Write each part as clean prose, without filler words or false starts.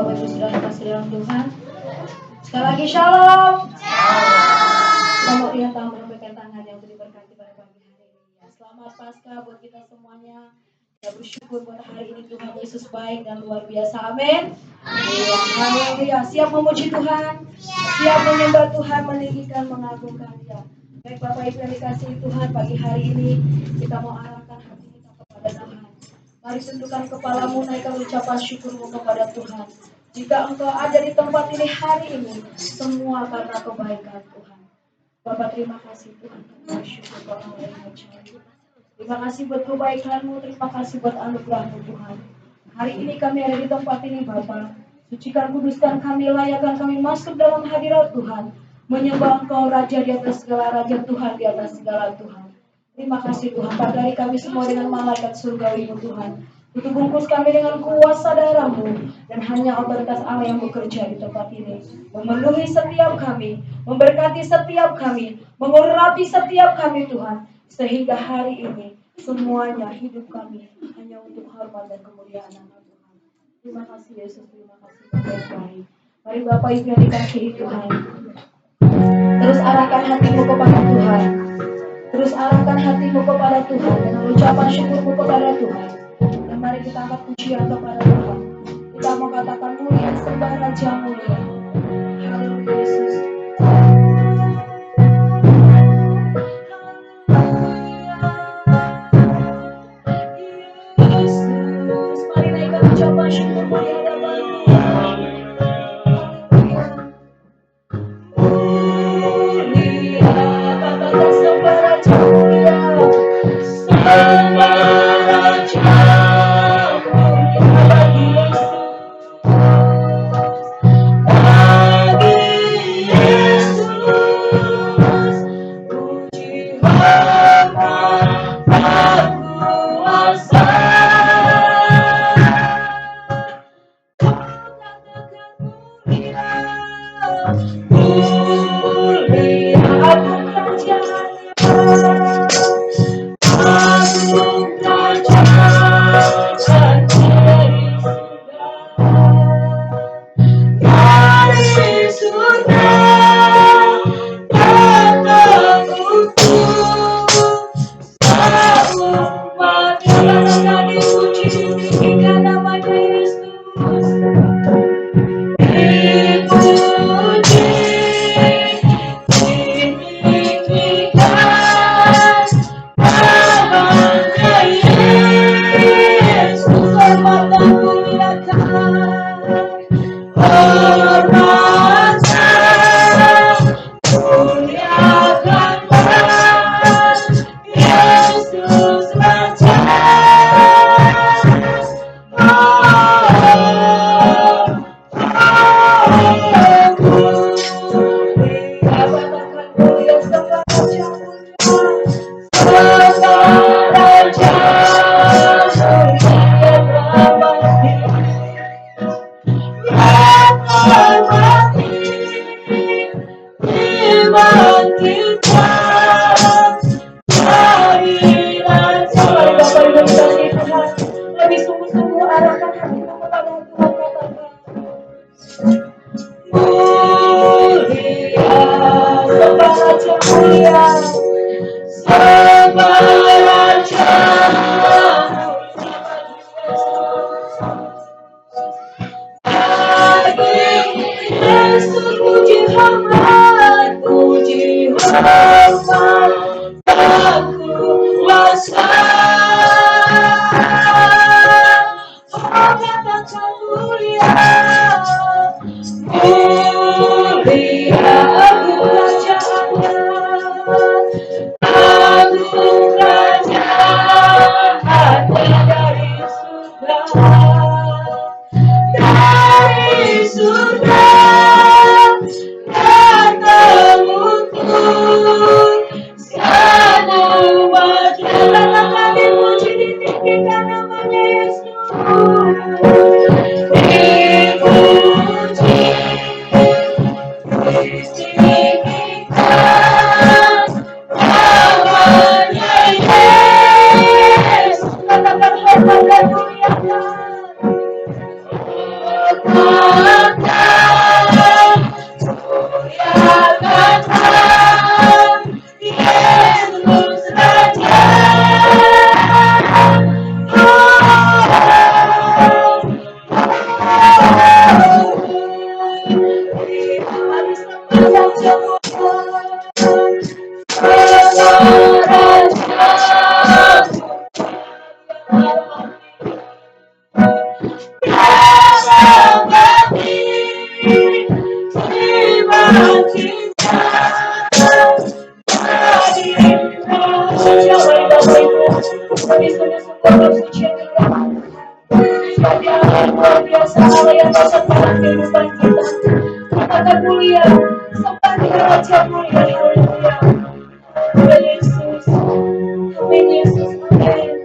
Bapak Ibu Saudara kasih dalam Tuhan. Sekali lagi shalom. Kita mau lihat tamu memberikan tangan yang diberkati pada pagi hari ini. Ya, selamat Paskah buat kita semuanya. Kita bersyukur buat hari ini Tuhan Yesus baik dan luar biasa. Amin. Haleluya. Siap memuji Tuhan. Siap menyembah Tuhan, meninggikan, mengagungkan Dia. Baik Bapak Ibu yang dikasihi Tuhan, pagi hari ini kita mau arahkan hati kita kepada Tuhan. Mari tundukkan kepalamu, naikkan ucapan syukurmu kepada Tuhan. Jika engkau ada di tempat ini hari ini, semua karena kebaikan Tuhan. Bapak terima kasih Tuhan, terima syukur Bapak yang mencari. Terima kasih buat kebaikanmu, terima kasih buat anugerahmu Tuhan. Hari ini kami ada di tempat ini Bapak. Sucikan, kuduskan kami, layakkan kami masuk dalam hadirat Tuhan. Menyembah Engkau Raja di atas segala raja, Tuhan di atas segala Tuhan. Terima kasih Tuhan, pagari kami semua dengan malaikat surgawi-Mu Tuhan. Tutup bungkus kami dengan kuasa darah-Mu, dan hanya otoritas Allah yang bekerja di tempat ini. Memenuhi setiap kami, memberkati setiap kami, mengurapi setiap kami Tuhan. Sehingga hari ini semuanya hidup kami hanya untuk hormat dan kemuliaan nama Tuhan. Terima kasih Yesus, terima kasih Bapak yang baik. Mari Bapak Ibu yang dikasihi Tuhan, terus arahkan hatimu kepada Tuhan. Terus arahkan hatimu kepada Tuhan dengan ucapan syukurmu kepada Tuhan. Dan mari kita angkat pujian kepada Tuhan. Kita mau katakan mulia, sembah Raja mulia. Haleluya Yesus. Yesus, mari naikkan ucapan syukurmu di hadapan-Mu. luar biasa Allah yang besar dalam kehidupan kita. Kata mulia, sembah Dia Raja mulia, haleluya. Tuhan Yesus, amin Yesus, amin.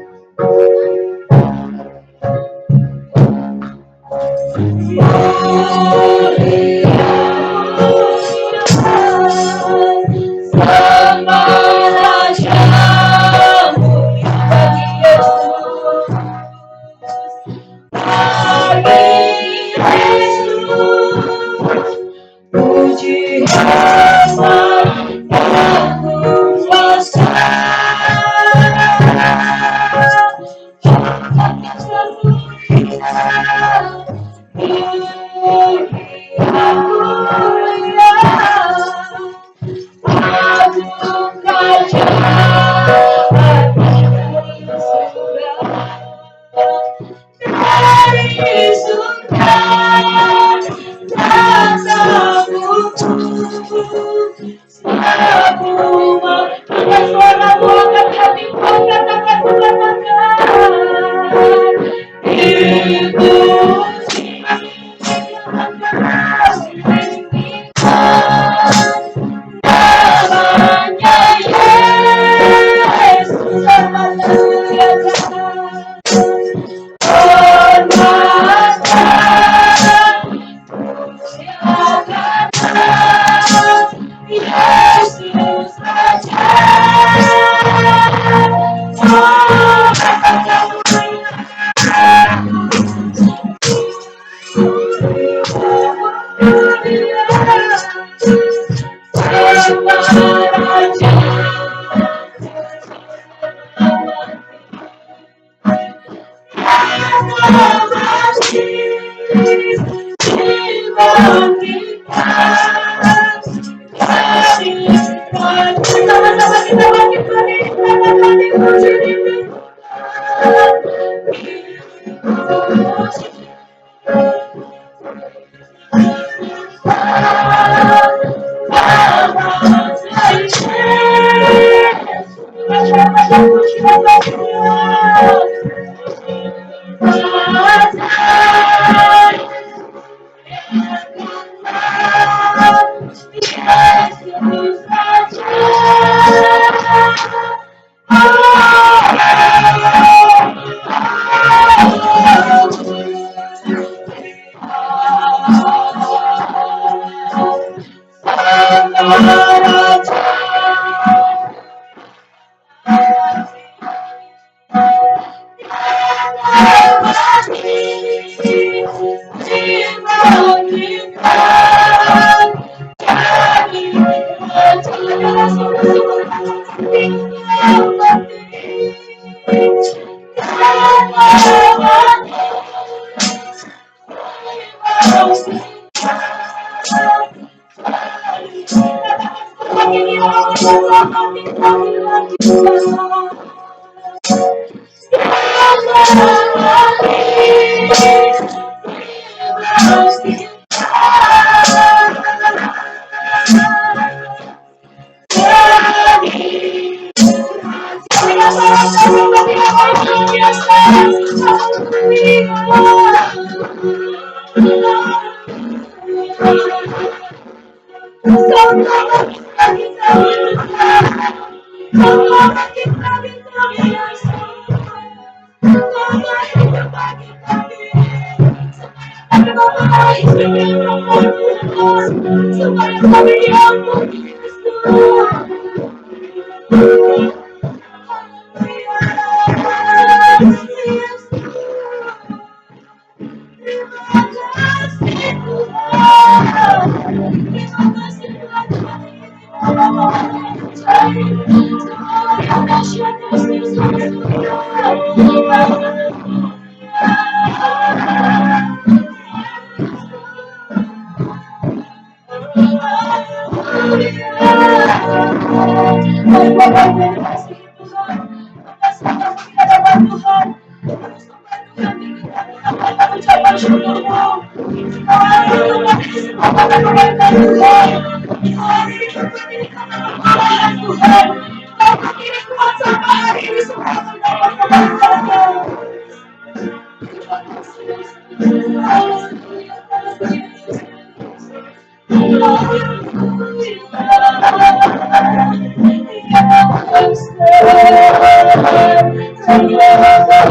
Kami bersyukur,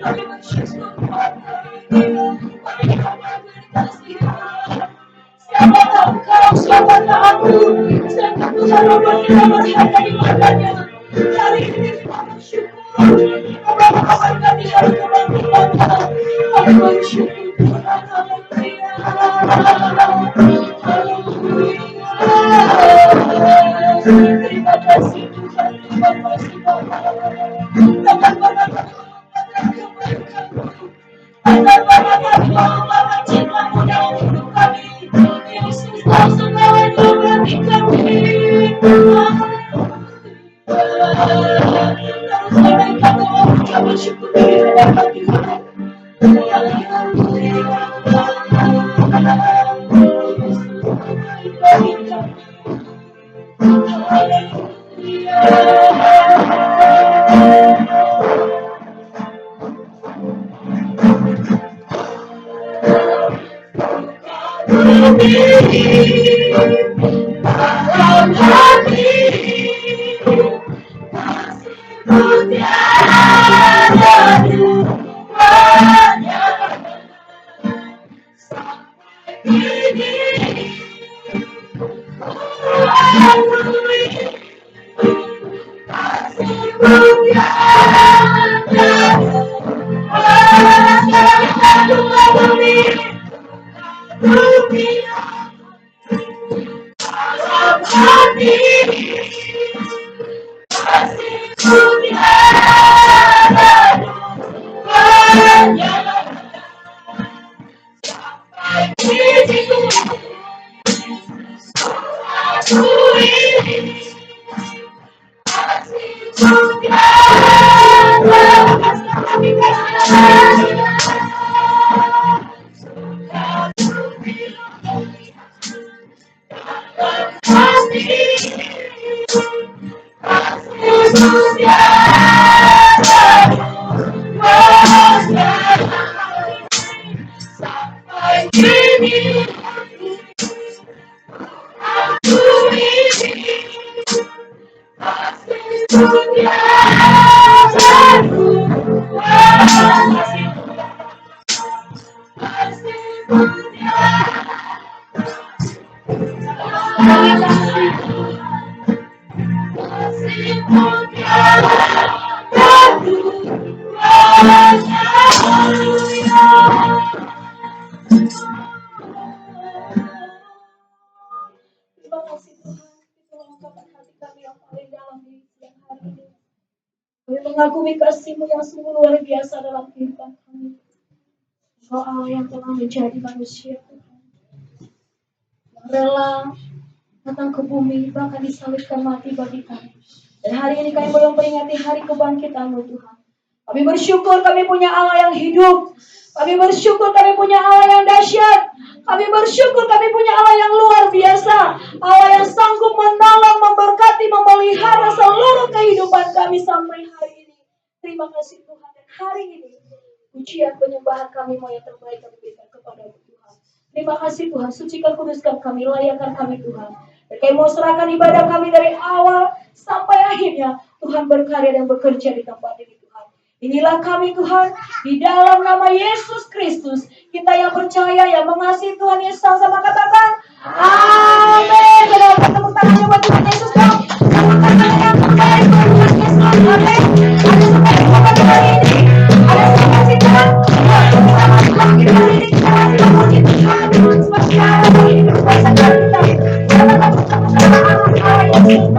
kami bersyukur siapakah engkau, siapakah aku, sedangkan Tuhan membuat kita berharga di matanya. Hari ini kita bersyukur, kita memberkati hari kebangkitan. Kami bersyukur Tuhan, haleluya, haleluya. Terima kasih Tuhan, terima kasih Bapa. Tangan berkat kebaikan-Mu, tangan berkat cinta-Mu dalam hidup kami. Yesus, langsung Kau berkati kami. Terus menaikkan doa ucapan syukur di hadapan Tuhan. Mengagumi kasih-Mu yang sungguh luar biasa dalam kehidupan kami. Engkau Allah yang telah menjadi manusia, Tuhan, yang rela datang ke bumi, bahkan disalibkan mati bagi kami. Dan hari ini kami belum memperingati hari kebangkitan-Mu, Tuhan. Kami bersyukur kami punya Allah yang hidup. Kami bersyukur kami punya Allah yang dahsyat. Kami bersyukur kami punya Allah yang luar biasa. Allah yang sanggup menolong, memberkati, memelihara seluruh kehidupan kami sampai hari ini. Terima kasih Tuhan. Dan hari ini pujian penyembahan kami mau yang terbaik kami berikan kepada Tuhan. Terima kasih Tuhan. Sucikan, kuduskan kami, layakkan kami Tuhan. Dan kami mau serahkan ibadah kami dari awal sampai akhirnya. Tuhan berkarya dan bekerja di tempat ini Tuhan. Inilah kami Tuhan, di dalam nama Yesus Kristus. Kita yang percaya, yang mengasihi Tuhan Yesus, sama-sama katakan amin. Saudara, tepuk tangannya buat Tuhan Yesus dong. Tepuk tangan yang terbaik buat Tuhan Yesus. Amin. Ada sebaik Tuhan hari ini. Ada sukacita. Kita masih bangkit hari ini. Kita masih memuji Tuhan. Seperti Allah ini berkuasa kita. Kita tetap bersama-sama Allah Yesus.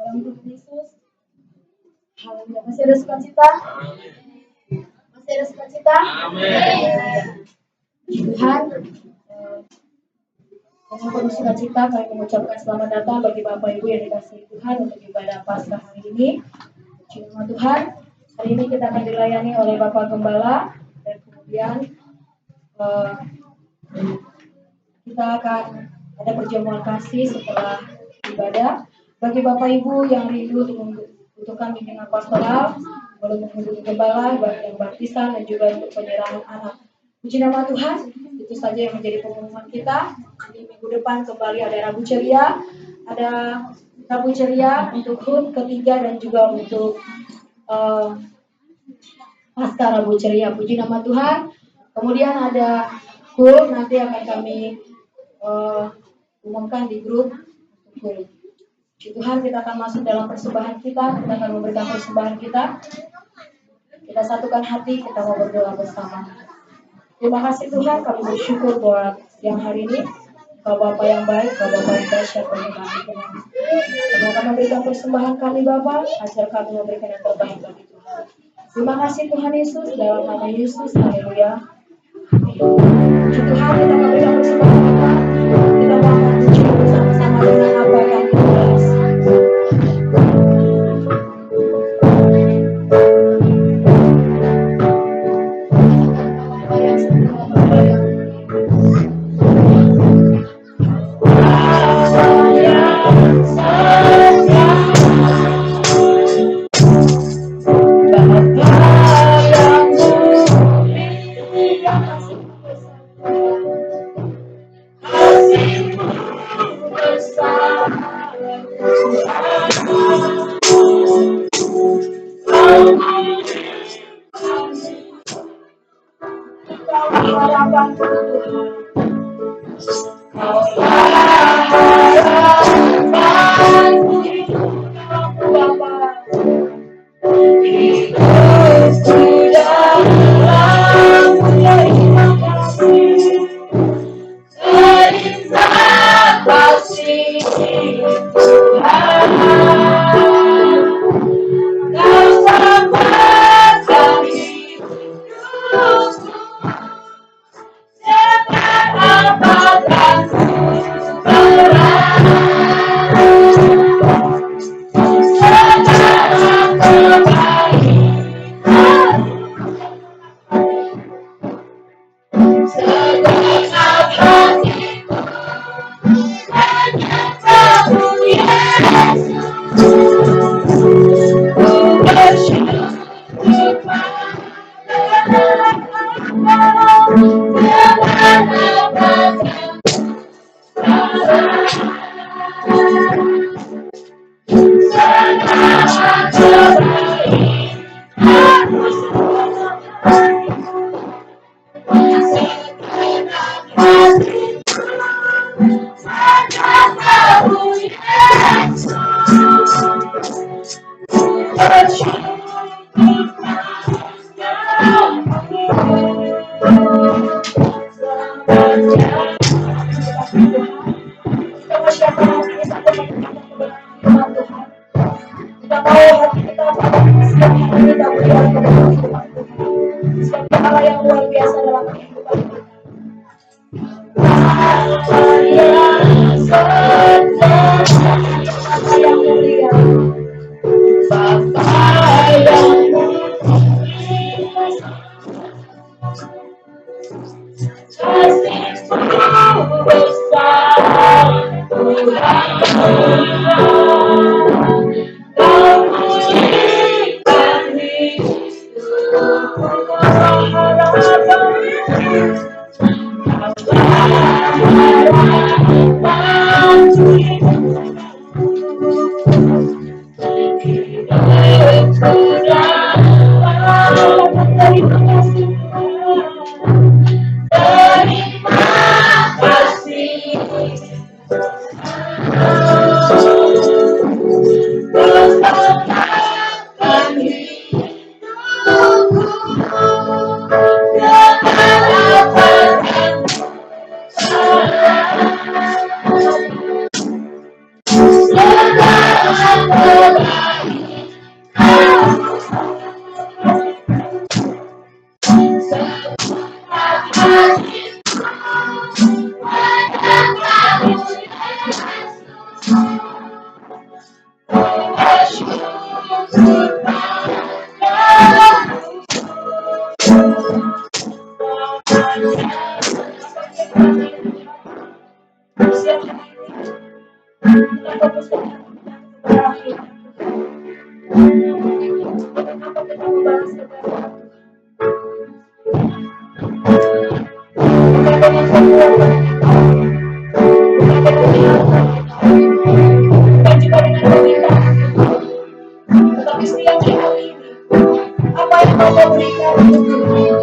Dalam Tuhan Yesus, haleluya. Masih ada sukacita? Masih ada sukacita? Amin. Tuhan, dengan penuh sukacita kami mengucapkan selamat datang bagi Bapak Ibu yang dikasihi Tuhan untuk ibadah Paskah hari ini. Puji nama Tuhan. Hari ini kita akan dilayani oleh Bapak Gembala dan kemudian kita akan ada perjamuan kasih setelah ibadah. Bagi Bapak Ibu yang rindu untuk membutuhkan bimbingan pastoral, boleh menghubungi Gembala, yang baptisan dan juga untuk penyerahan anak. Puji nama Tuhan, itu saja yang menjadi pengumuman kita. Di minggu depan kembali ada Rabu Ceria, untuk HUT ketiga dan juga untuk Pasca Rabu Ceria. Puji nama Tuhan. Kemudian ada HUT, nanti akan kami umumkan di grup HUT. Puji Tuhan, kita akan masuk dalam persembahan kita akan memberikan persembahan kita. Kita satukan hati, kita mau berdoa bersama. Terima kasih Tuhan, kami bersyukur buat siang hari ini. Kau Bapa yang baik, Kau Bapa yang dahsyat bagi kami Tuhan. Kami akan memberikan persembahan kami Bapa, ajar kami memberikan yang terbaik bagi Tuhan. Terima kasih Tuhan Yesus, dalam nama Yesus, haleluya. Puji Tuhan, kita memberikan persembahan kita. Kita mau akan puji bersama-sama dengan apa yang kita tulis. Terima kasih terima kasih bersamakan hidupku dengan apa yang tetapi setiap hari ini apa yang kau mau berikan untuk diri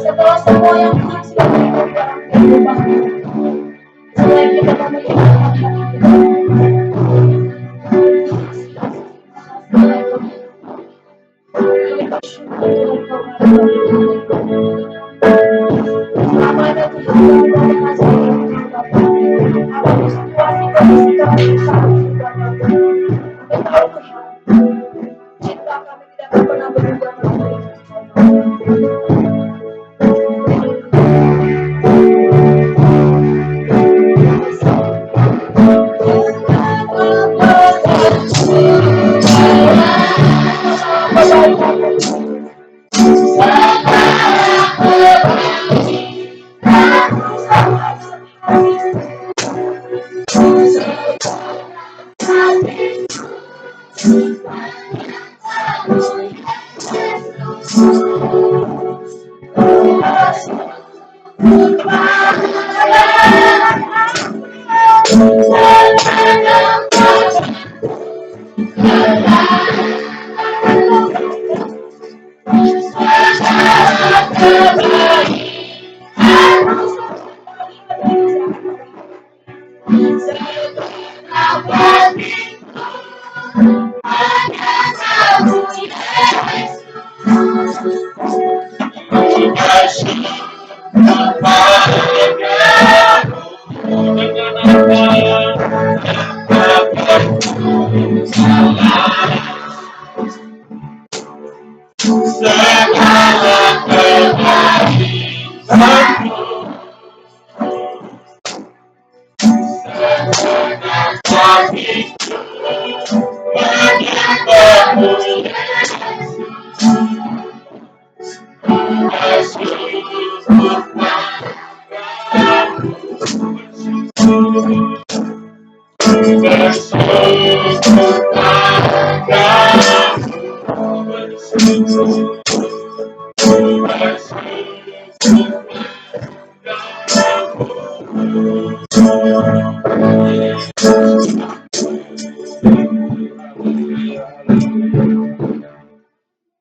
setelah semua yang Tuhan sudah berikan dalam kehidupan selain kita mau menyerahkan hati kita kami bersyukur Tuhan kau apa ada Tuhan kau mau mengasihi apapun situasi kondisi kami saat ini kami tahu Tuhan cinta kami tidak akan pernah berubah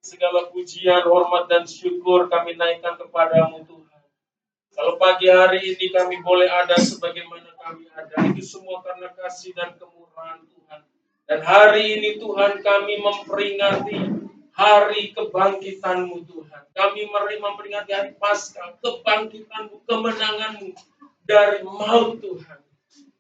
Segala pujian, hormat, dan syukur kami naikkan kepadamu Tuhan. Kalau pagi hari ini kami boleh ada sebagaimana kami ada, itu semua karena kasih dan kemurahan Tuhan. Dan hari ini Tuhan kami memperingati hari kebangkitan-Mu Tuhan. Kami memperingati hari Paskah, kebangkitan-Mu, kemenangan-Mu dari maut Tuhan.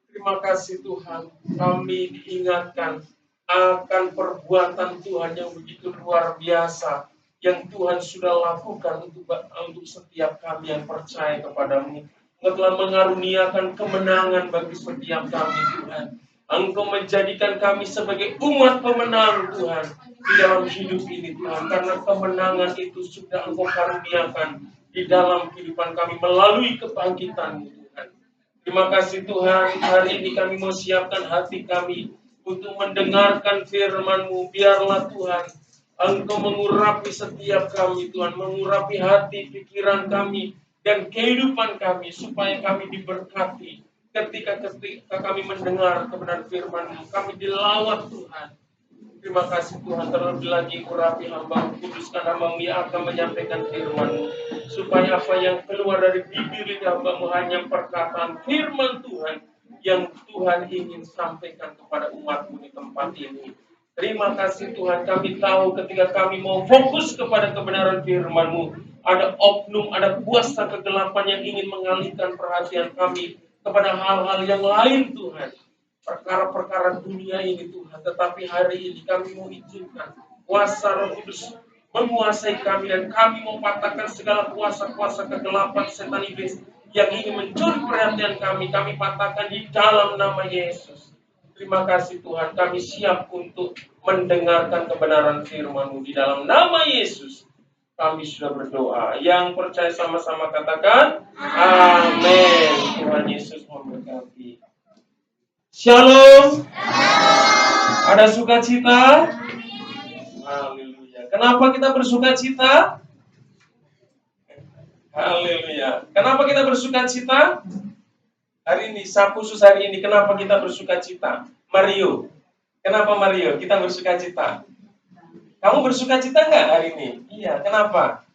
Terima kasih Tuhan, kami diingatkan akan perbuatan Tuhan yang begitu luar biasa yang Tuhan sudah lakukan untuk setiap kami yang percaya kepadamu. Engkau telah mengaruniakan kemenangan bagi setiap kami Tuhan. Engkau menjadikan kami sebagai umat pemenang Tuhan di dalam hidup ini Tuhan. Karena kemenangan itu sudah Engkau karuniakan di dalam kehidupan kami melalui kebangkitan Tuhan. Terima kasih Tuhan, hari ini kami mau siapkan hati kami untuk mendengarkan firman-Mu. Biarlah Tuhan, Engkau mengurapi setiap kami Tuhan, mengurapi hati, pikiran kami, dan kehidupan kami, supaya kami diberkati. Ketika kami mendengar kebenaran firman-Mu, kami dilawat Tuhan. Terima kasih Tuhan, terlebih lagi urapi hamba kudus karena hamba akan menyampaikan firman supaya apa yang keluar dari bibir hamba hanya perkataan firman Tuhan yang Tuhan ingin sampaikan kepada umatmu di tempat ini. Terima kasih Tuhan, kami tahu ketika kami mau fokus kepada kebenaran firman-Mu, ada oknum, ada kuasa kegelapan yang ingin mengalihkan perhatian kami kepada hal-hal yang lain Tuhan. Perkara-perkara dunia ini Tuhan, tetapi hari ini kami mau izinkan kuasa Roh Kudus menguasai kami dan kami mau patahkan segala kuasa-kuasa kegelapan setan iblis yang ingin mencuri perhatian kami patahkan di dalam nama Yesus. Terima kasih Tuhan, kami siap untuk mendengarkan kebenaran firman-Mu di dalam nama Yesus. Kami sudah berdoa. Yang percaya sama-sama katakan, amin. Tuhan Yesus memberkati. Shalom. Ada sukacita? Haleluya. Kenapa kita bersukacita? Haleluya. Kenapa kita bersukacita? Hari ini, khusus hari ini, kenapa kita bersukacita? Mario. Kenapa Mario? Kita bersukacita. Kamu bersukacita nggak hari ini? Iya, kenapa?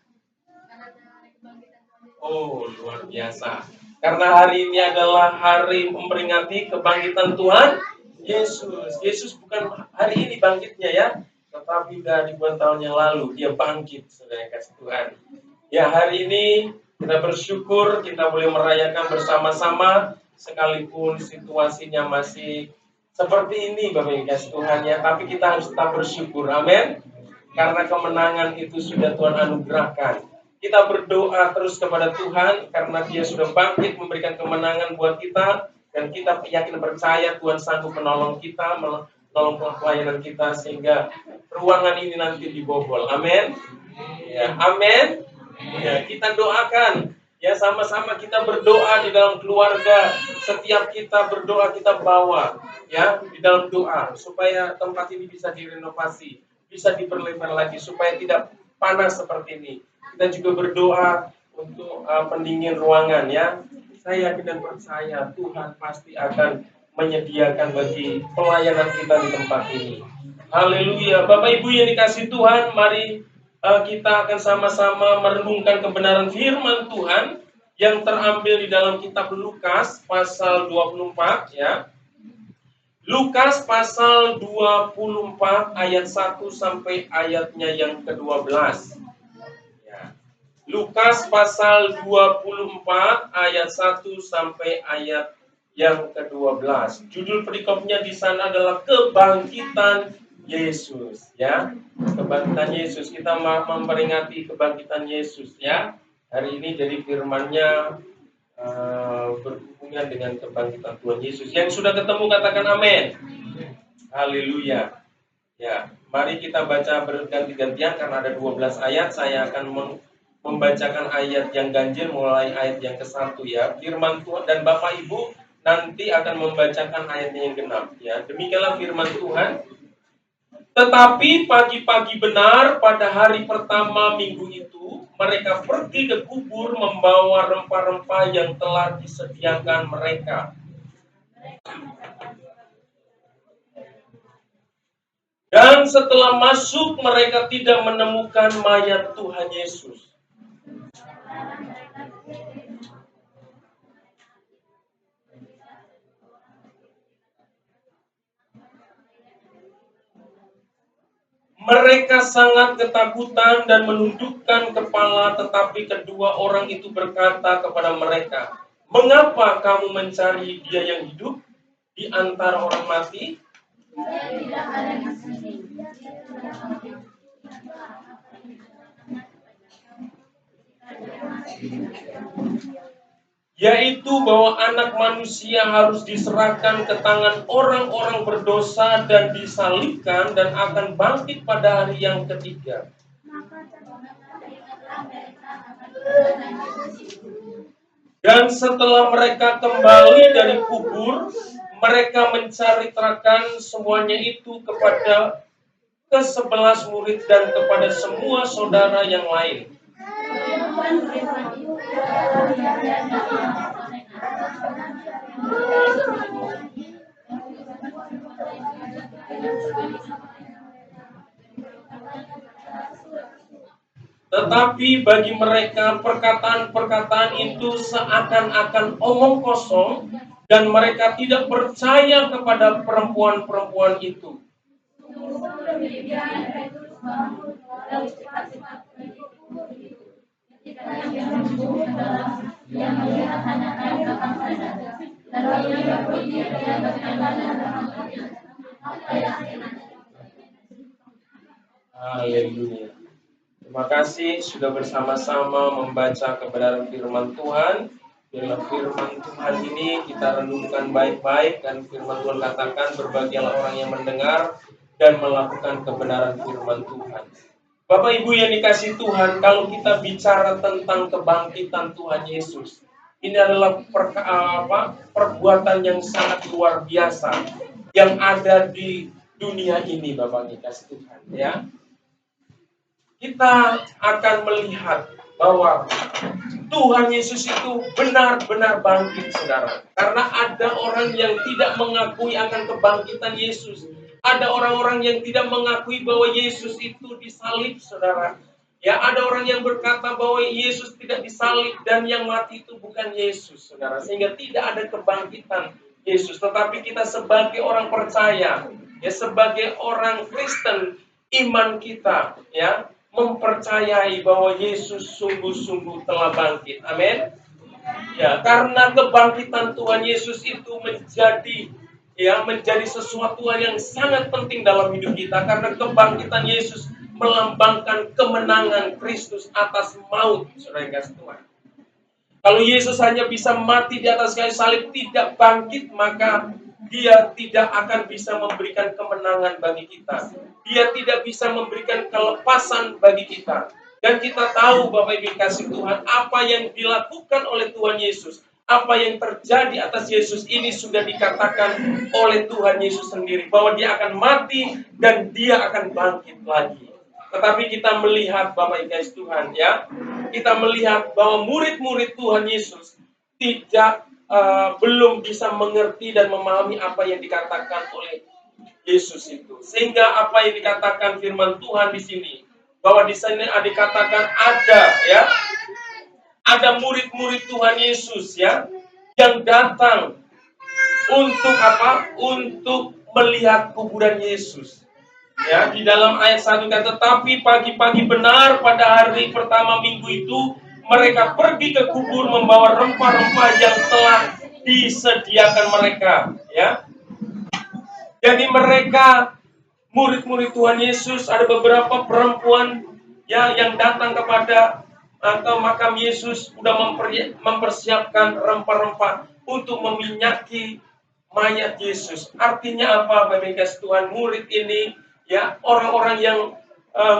Oh, luar biasa. Karena hari ini adalah hari memperingati kebangkitan Tuhan Yesus. Yesus bukan hari ini bangkitnya ya, tetapi dari ribuan tahun yang lalu dia bangkit, saudara kasih Tuhan. Ya, hari ini kita bersyukur kita boleh merayakan bersama-sama sekalipun situasinya masih seperti ini Bapak Ibu kasih Tuhan ya, tapi kita harus tetap bersyukur. Amin. Karena kemenangan itu sudah Tuhan anugerahkan. Kita berdoa terus kepada Tuhan karena Dia sudah bangkit memberikan kemenangan buat kita dan kita yakin percaya Tuhan sanggup menolong kita, menolong pelayanan kita sehingga ruangan ini nanti dibobol. Amin. Ya, amin. Ya, kita doakan ya sama-sama kita berdoa di dalam keluarga. Setiap kita berdoa kita bawa ya di dalam doa supaya tempat ini bisa direnovasi, bisa diperlebar lagi supaya tidak panas seperti ini. Kita juga berdoa untuk pendingin ruangan ya. Saya yakin dan percaya Tuhan pasti akan menyediakan bagi pelayanan kita di tempat ini. Haleluya. Bapak Ibu yang dikasih Tuhan, mari kita akan sama-sama merenungkan kebenaran firman Tuhan yang terambil di dalam kitab Lukas pasal 24 ya. Lukas pasal 24 ayat 1 sampai ayatnya yang ke-12. Lukas pasal 24 ayat 1 sampai ayat yang ke-12. Judul perikopnya di sana adalah kebangkitan Yesus ya. Kebangkitan Yesus. Kita memperingati kebangkitan Yesus ya. Hari ini jadi firman-Nya berhubungan dengan kebangkitan Tuhan Yesus. Yang sudah ketemu katakan amin. Haleluya. Ya, mari kita baca berganti-gantian karena ada 12 ayat. Saya akan membacakan ayat yang ganjil mulai ayat yang ke-1 ya. Firman Tuhan dan Bapak Ibu nanti akan membacakan ayatnya yang genap ya. Demikianlah firman Tuhan. Tetapi pagi-pagi benar pada hari pertama minggu itu, mereka pergi ke kubur membawa rempah-rempah yang telah disediakan mereka. Dan setelah masuk mereka tidak menemukan mayat Tuhan Yesus. Mereka sangat ketakutan dan menundukkan kepala, tetapi kedua orang itu berkata kepada mereka, "Mengapa kamu mencari Dia yang hidup di antara orang mati? Yaitu bahwa anak manusia harus diserahkan ke tangan orang-orang berdosa dan disalibkan dan akan bangkit pada hari yang ketiga." Dan setelah mereka kembali dari kubur, mereka menceritakan semuanya itu kepada ke-11 murid dan kepada semua saudara yang lain. Tetapi bagi mereka perkataan-perkataan itu seakan-akan omong kosong dan mereka tidak percaya kepada perempuan-perempuan itu. Haleluya. Terima kasih sudah bersama-sama membaca kebenaran firman Tuhan. Biarlah firman Tuhan ini kita renungkan baik-baik dan firman Tuhan katakan berbahagialah orang yang mendengar dan melakukan kebenaran firman Tuhan. Bapak Ibu yang dikasihi Tuhan, kalau kita bicara tentang kebangkitan Tuhan Yesus, ini adalah perbuatan yang sangat luar biasa yang ada di dunia ini, Bapak dikasihi Tuhan, ya. Kita akan melihat bahwa Tuhan Yesus itu benar-benar bangkit, saudara. Karena ada orang yang tidak mengakui akan kebangkitan Yesus. Ada orang-orang yang tidak mengakui bahwa Yesus itu disalib, saudara. Ya, ada orang yang berkata bahwa Yesus tidak disalib dan yang mati itu bukan Yesus, saudara. Sehingga tidak ada kebangkitan Yesus. Tetapi kita sebagai orang percaya, ya sebagai orang Kristen, iman kita, ya mempercayai bahwa Yesus sungguh-sungguh telah bangkit. Amin. Ya, karena kebangkitan Tuhan Yesus itu menjadi sesuatu yang sangat penting dalam hidup kita, karena kebangkitan Yesus melambangkan kemenangan Kristus atas maut, saudara yang kasih Tuhan. Kalau Yesus hanya bisa mati di atas kayu salib, tidak bangkit, maka Dia tidak akan bisa memberikan kemenangan bagi kita. Dia tidak bisa memberikan kelepasan bagi kita. Dan kita tahu, Bapak Ibu kasih Tuhan, apa yang dilakukan oleh Tuhan Yesus, apa yang terjadi atas Yesus ini sudah dikatakan oleh Tuhan Yesus sendiri, bahwa Dia akan mati dan Dia akan bangkit lagi. Tetapi kita melihat, Bapak Ibu kasih Tuhan, ya, kita melihat bahwa murid-murid Tuhan Yesus belum bisa mengerti dan memahami apa yang dikatakan oleh Yesus itu. Sehingga apa yang dikatakan firman Tuhan di sini, bahwa di sini dikatakan ada murid-murid Tuhan Yesus, ya, yang datang untuk apa? Untuk melihat kuburan Yesus. Ya, di dalam ayat 1 kata, tetapi pagi-pagi benar pada hari pertama minggu itu, mereka pergi ke kubur membawa rempah-rempah yang telah disediakan mereka. Ya, jadi mereka, murid-murid Tuhan Yesus, ada beberapa perempuan ya yang datang kepada ke makam Yesus, sudah mempersiapkan rempah-rempah untuk meminyaki mayat Yesus. Artinya apa, Bapak Ibu Tuhan? Murid ini, ya, orang-orang yang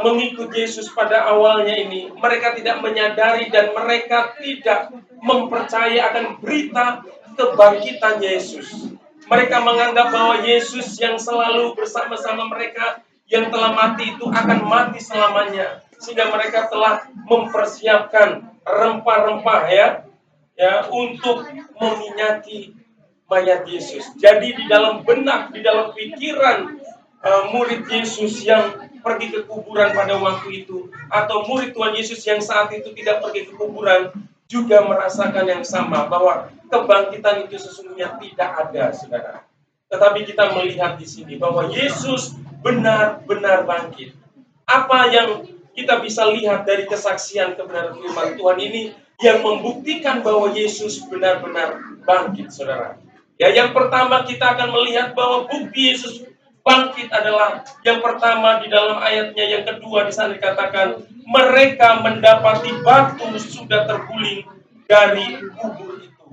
mengikut Yesus pada awalnya ini, mereka tidak menyadari dan mereka tidak mempercayai akan berita kebangkitan Yesus. Mereka menganggap bahwa Yesus yang selalu bersama-sama mereka, yang telah mati itu akan mati selamanya. Sehingga mereka telah mempersiapkan rempah-rempah, ya untuk meminyaki mayat Yesus. Jadi di dalam benak, di dalam pikiran murid Yesus yang pergi ke kuburan pada waktu itu, atau murid Tuhan Yesus yang saat itu tidak pergi ke kuburan, juga merasakan yang sama, bahwa kebangkitan itu sesungguhnya tidak ada, saudara. Tetapi kita melihat di sini bahwa Yesus benar-benar bangkit. Apa yang kita bisa lihat dari kesaksian kebenaran firman Tuhan ini yang membuktikan bahwa Yesus benar-benar bangkit, saudara. Ya, yang pertama kita akan melihat bahwa bukti Yesus bangkit adalah yang pertama di dalam ayatnya yang kedua, di sana dikatakan mereka mendapati batu sudah terguling dari kubur itu.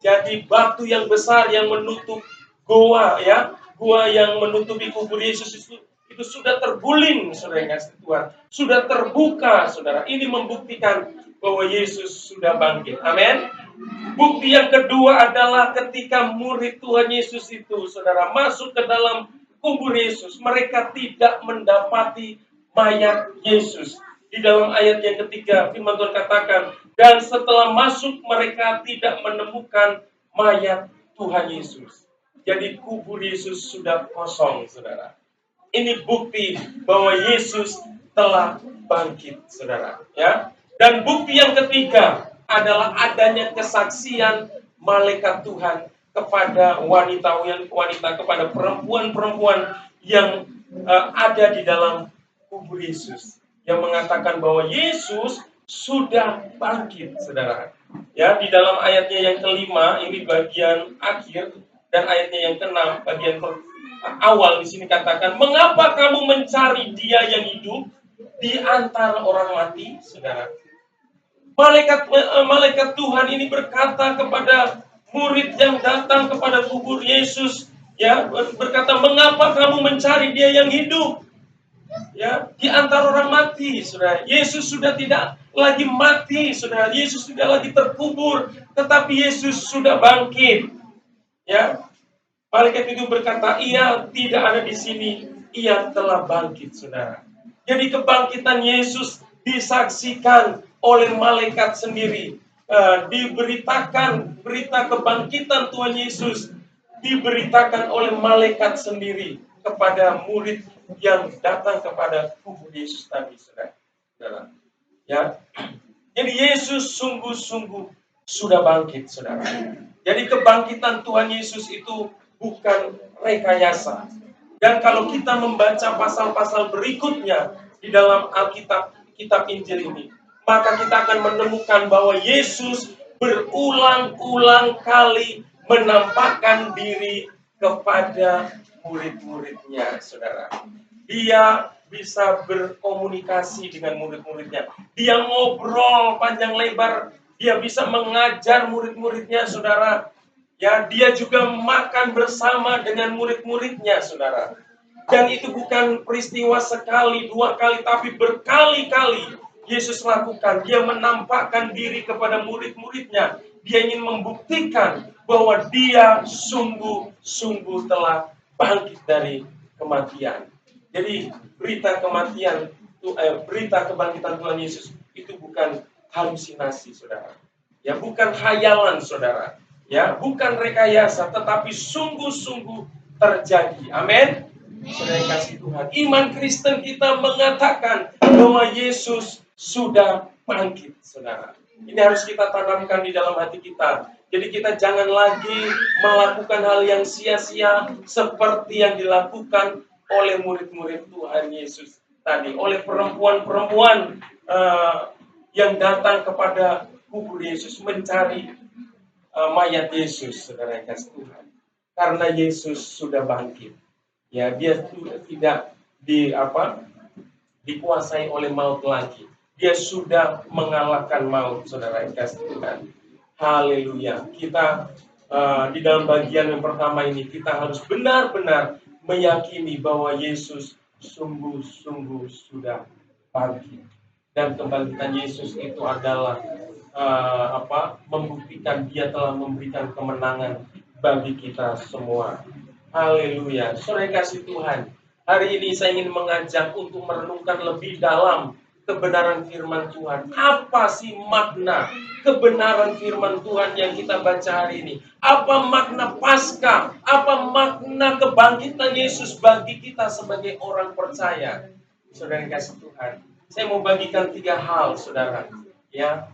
Jadi batu yang besar yang menutup goa, ya, goa yang menutupi kubur Yesus itu sudah terguling, saudara yang kasih Tuhan, sudah terbuka, saudara. Ini membuktikan bahwa Yesus sudah bangkit. Amin. Bukti yang kedua adalah ketika murid Tuhan Yesus itu, saudara, masuk ke dalam kubur Yesus, mereka tidak mendapati mayat Yesus. Di dalam ayat yang ketiga, firman Tuhan katakan, dan setelah masuk mereka tidak menemukan mayat Tuhan Yesus. Jadi kubur Yesus sudah kosong, saudara. Ini bukti bahwa Yesus telah bangkit, saudara. Ya. Dan bukti yang ketiga adalah adanya kesaksian malaikat Tuhan kepada wanita-wanita, kepada perempuan-perempuan yang ada di dalam kubur Yesus, yang mengatakan bahwa Yesus sudah bangkit, saudara. Ya, di dalam ayatnya yang kelima, ini bagian akhir, dan ayatnya yang keenam, bagian awal di sini katakan, mengapa kamu mencari Dia yang hidup di antara orang mati, saudara? Malaikat Tuhan ini berkata kepada murid yang datang kepada kubur Yesus, ya, berkata, mengapa kamu mencari Dia yang hidup? Ya, di antara orang mati, saudara. Yesus sudah tidak lagi mati, saudara. Yesus sudah lagi terkubur, tetapi Yesus sudah bangkit. Ya, malaikat itu berkata, ia tidak ada di sini, ia telah bangkit, saudara. Jadi kebangkitan Yesus disaksikan oleh malaikat sendiri. Diberitakan berita kebangkitan Tuhan Yesus diberitakan oleh malaikat sendiri kepada murid yang datang kepada kubur Yesus tadi, saudara. Ya, jadi Yesus sungguh-sungguh sudah bangkit, saudara. Jadi kebangkitan Tuhan Yesus itu bukan rekayasa. Dan kalau kita membaca pasal-pasal berikutnya di dalam Alkitab, kitab Injil ini, maka kita akan menemukan bahwa Yesus berulang-ulang kali menampakkan diri kepada murid-muridnya, saudara. Dia bisa berkomunikasi dengan murid-muridnya. Dia ngobrol panjang lebar. Dia bisa mengajar murid-muridnya, saudara. Ya, dia juga makan bersama dengan murid-muridnya, saudara. Dan itu bukan peristiwa sekali, dua kali, tapi berkali-kali Yesus lakukan. Dia menampakkan diri kepada murid-muridnya. Dia ingin membuktikan bahwa dia sungguh-sungguh telah bangkit dari kematian. Jadi berita kematian, berita kebangkitan Tuhan Yesus itu bukan halusinasi, saudara. Ya, bukan khayalan, saudara. Ya, bukan rekayasa, tetapi sungguh-sungguh terjadi. Amin. Saudara yang kasih Tuhan, iman Kristen kita mengatakan bahwa Yesus sudah bangkit, saudara. Ini harus kita tanamkan di dalam hati kita. Jadi kita jangan lagi melakukan hal yang sia-sia seperti yang dilakukan oleh murid-murid Tuhan Yesus tadi, oleh perempuan-perempuan yang datang kepada kubur Yesus mencari mayat Yesus, saudara yang kasih Tuhan. Karena Yesus sudah bangkit. Ya, dia sudah tidak dikuasai oleh maut lagi. Dia sudah mengalahkan maut, saudara yang kasih Tuhan. Haleluya. Kita di dalam bagian yang pertama ini kita harus benar-benar meyakini bahwa Yesus sungguh-sungguh sudah bangkit. Dan kebangkitan Yesus itu adalah membuktikan dia telah memberikan kemenangan bagi kita semua. Haleluya. Saudara kasih Tuhan, hari ini saya ingin mengajak untuk merenungkan lebih dalam kebenaran firman Tuhan. Apa sih makna kebenaran firman Tuhan yang kita baca hari ini? Apa makna Paskah? Apa makna kebangkitan Yesus bagi kita sebagai orang percaya? Saudara kasih Tuhan, saya mau bagikan 3 hal, saudara. Ya,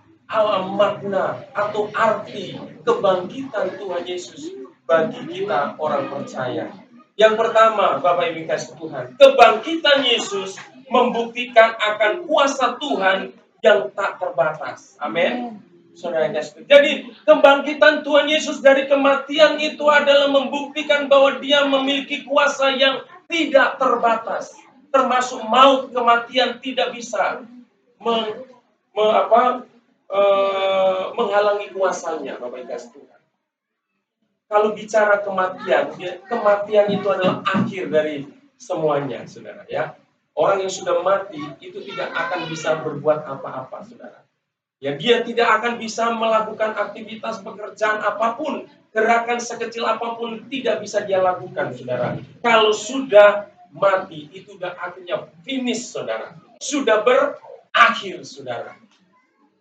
makna atau arti kebangkitan Tuhan Yesus bagi kita orang percaya. Yang pertama, Bapak Ibu kasih Tuhan, kebangkitan Yesus membuktikan akan kuasa Tuhan yang tak terbatas. Amin. Saudara kasih. Jadi kebangkitan Tuhan Yesus dari kematian itu adalah membuktikan bahwa dia memiliki kuasa yang tidak terbatas. Termasuk maut, kematian tidak bisa menghalangi kuasanya, Bapak Ibu kasih Tuhan. Kalau bicara kematian itu adalah akhir dari semuanya, saudara. Ya, orang yang sudah mati itu tidak akan bisa berbuat apa-apa, saudara. Ya, dia tidak akan bisa melakukan aktivitas pekerjaan apapun, gerakan sekecil apapun tidak bisa dia lakukan, saudara. Kalau sudah mati itu sudah akhirnya finish, saudara. Sudah berakhir, saudara.